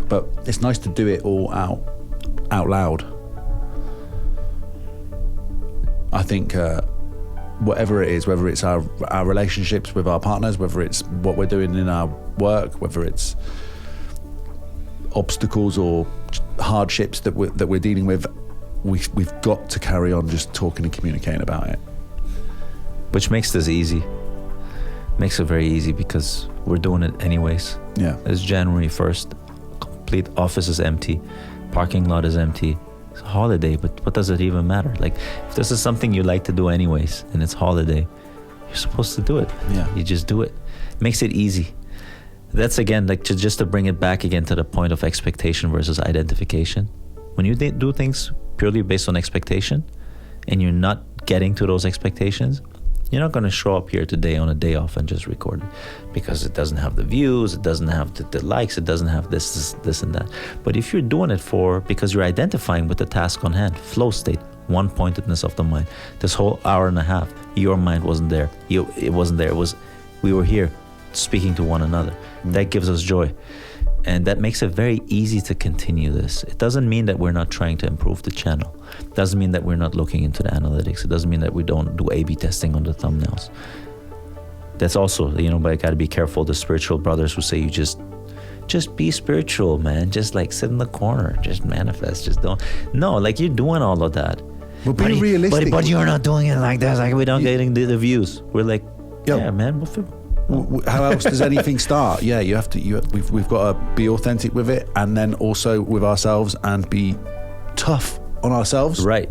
But it's nice to do it all out loud. I think whatever it is, whether it's our relationships with our partners, whether it's what we're doing in our work, whether it's obstacles or hardships that we're dealing with, we've got to carry on just talking and communicating about it. Which makes this easy. Makes it very easy because we're doing it anyways. Yeah. It's January 1st. Complete office is empty. Parking lot is empty. It's a holiday, but what does it even matter? Like, if this is something you like to do anyways, and it's holiday, you're supposed to do it. Yeah. You just do it. Makes it easy. That's again, like just to bring it back again to the point of expectation versus identification. When you do things purely based on expectation, and you're not getting to those expectations, you're not going to show up here today on a day off and just record it, because it doesn't have the views, it doesn't have the likes, it doesn't have this and that. But if you're doing it because you're identifying with the task on hand, flow state, one pointedness of the mind, this whole hour and a half, your mind wasn't there. It wasn't there. We were here speaking to one another. That gives us joy. And that makes it very easy to continue this. It doesn't mean that we're not trying to improve the channel. It doesn't mean that we're not looking into the analytics. It doesn't mean that we don't do A/B testing on the thumbnails. That's also, but I gotta be careful. The spiritual brothers who say you just be spiritual, man. Just like sit in the corner, just manifest, just don't. No, like you're doing all of that. Well, be realistic. But you're not doing it like that. Like we don't getting the views. We're like, yeah, man. How else does anything start? Yeah, you have to. We've got to be authentic with it, and then also with ourselves, and be tough on ourselves. Right.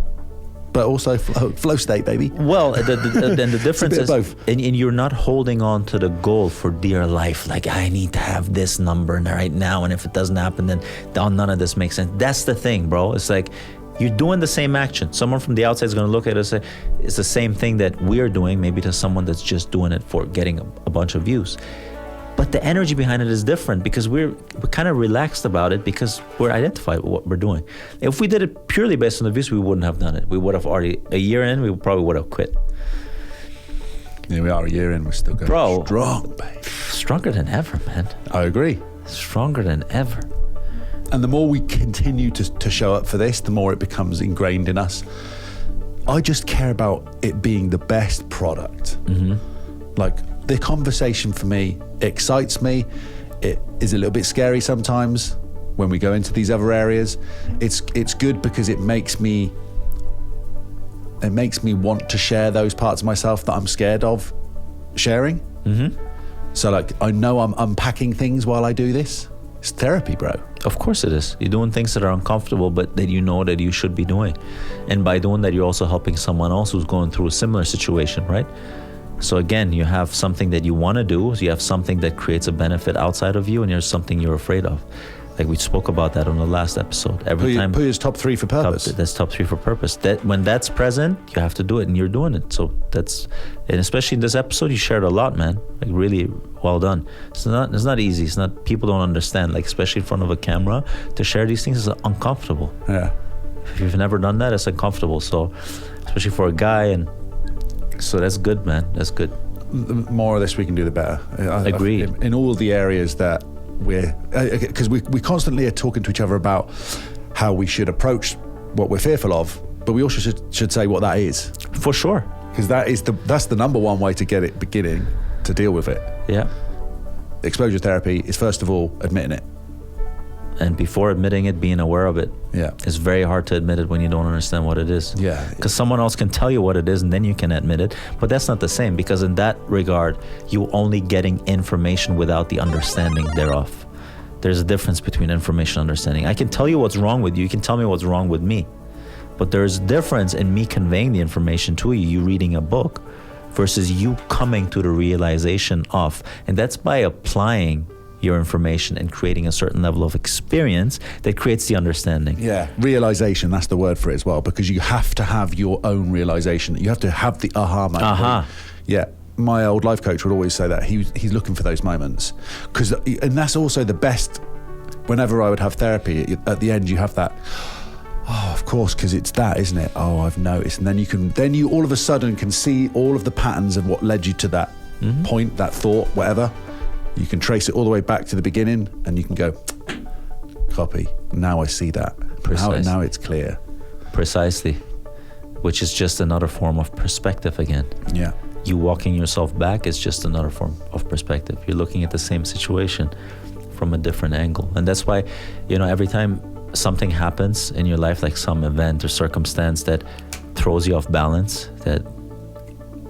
But also flow state, baby. Well, then the difference is, both. And you're not holding on to the goal for dear life. Like, I need to have this number right now, and if it doesn't happen, then none of this makes sense. That's the thing, bro. It's like, you're doing the same action. Someone from the outside is going to look at it and say, it's the same thing that we're doing, maybe to someone that's just doing it for getting a bunch of views. But the energy behind it is different, because we're kind of relaxed about it, because we're identified with what we're doing. If we did it purely based on the views, we wouldn't have done it. We would have already, a year in, we probably would have quit. Yeah, we are a year in, we're still going strong, babe. Stronger than ever, man. I agree. Stronger than ever. And the more we continue to show up for this, the more it becomes ingrained in us. I just care about it being the best product. Mm-hmm. Like, the conversation for me excites me. It is a little bit scary sometimes when we go into these other areas. It's good because it makes me want to share those parts of myself that I'm scared of sharing. Mm-hmm. So like, I know I'm unpacking things while I do this. It's therapy, bro. Of course it is. You're doing things that are uncomfortable, but that you know that you should be doing. And by doing that, you're also helping someone else who's going through a similar situation, right? So again, you have something that you want to do. You have something that creates a benefit outside of you, and there's something you're afraid of. Like we spoke about that on the last episode. Put his top 3 for purpose. That's top 3 for purpose. That when that's present, you have to do it, and you're doing it. So and especially in this episode, you shared a lot, man. Like really well done. It's not easy. It's not, people don't understand. Like especially in front of a camera, to share these things is uncomfortable. Yeah. If you've never done that, it's uncomfortable. So especially for a guy, and so that's good, man. That's good. The more of this we can do, the better. Agreed. In all the areas that because we constantly are talking to each other about how we should approach what we're fearful of, but we also should say what that is. For sure. Because that's the number one way to get it beginning to deal with it. Yeah. Exposure therapy is first of all admitting it. And before admitting it, being aware of it. Yeah. It's very hard to admit it when you don't understand what it is. Yeah. Because someone else can tell you what it is, and then you can admit it. But that's not the same, because in that regard, you're only getting information without the understanding thereof. There's a difference between information and understanding. I can tell you what's wrong with you. You can tell me what's wrong with me. But there's a difference in me conveying the information to you, you reading a book, versus you coming to the realization of. And that's by applying your information and creating a certain level of experience that creates the understanding. Yeah, realization, that's the word for it as well, because you have to have your own realization. You have to have the aha moment. Aha. Yeah, my old life coach would always say that. He's looking for those moments. And that's also the best, whenever I would have therapy, at the end you have that, Oh, of course, because it's that, isn't it? Oh, I've noticed. And then you all of a sudden can see all of the patterns of what led you to that point, that thought, whatever. You can trace it all the way back to the beginning, and you can go, copy. Now I see that. Now it's clear. Precisely. Which is just another form of perspective again. Yeah. You walking yourself back is just another form of perspective. You're looking at the same situation from a different angle. And that's why, every time something happens in your life, like some event or circumstance that throws you off balance, that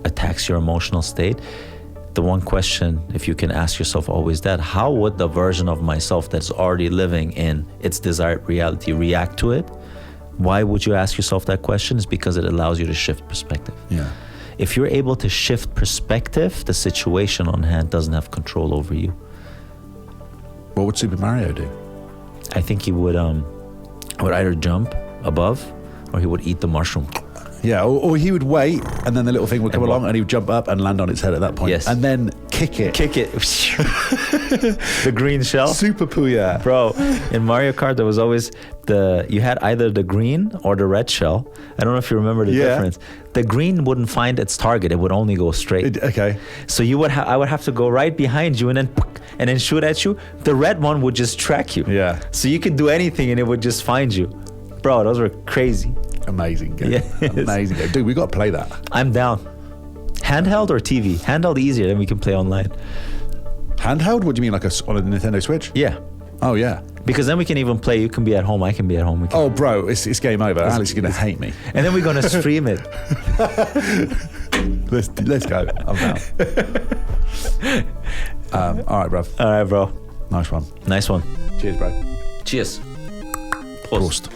attacks your emotional state, the one question, if you can ask yourself always that, how would the version of myself that's already living in its desired reality react to it? Why would you ask yourself that question? Is because it allows you to shift perspective. Yeah. If you're able to shift perspective, the situation on hand doesn't have control over you. What would Super Mario do? I think he would either jump above or he would eat the mushroom. Yeah, or he would wait, and then the little thing would come And along, and he would jump up and land on its head at that point. Yes. And then kick it. The green shell. Super Puya. Bro, in Mario Kart, there was always you had either the green or the red shell. I don't know if you remember the difference. The green wouldn't find its target. It would only go straight. Okay. So I would have to go right behind you and then shoot at you. The red one would just track you. Yeah. So you could do anything and it would just find you. Bro, those were crazy. Amazing game. Yes. Amazing game. Dude, we got to play that. I'm down. Handheld or TV? Handheld easier, then we can play online. Handheld? What do you mean, like on a Nintendo Switch? Yeah. Oh, yeah. Because then we can even play. You can be at home. I can be at home. Oh, bro, it's game over. Alex is going to hate me. And then we're going to stream it. Let's go. I'm down. All right, bro. All right, bro. Nice one. Nice one. Cheers, bro. Cheers. Prost.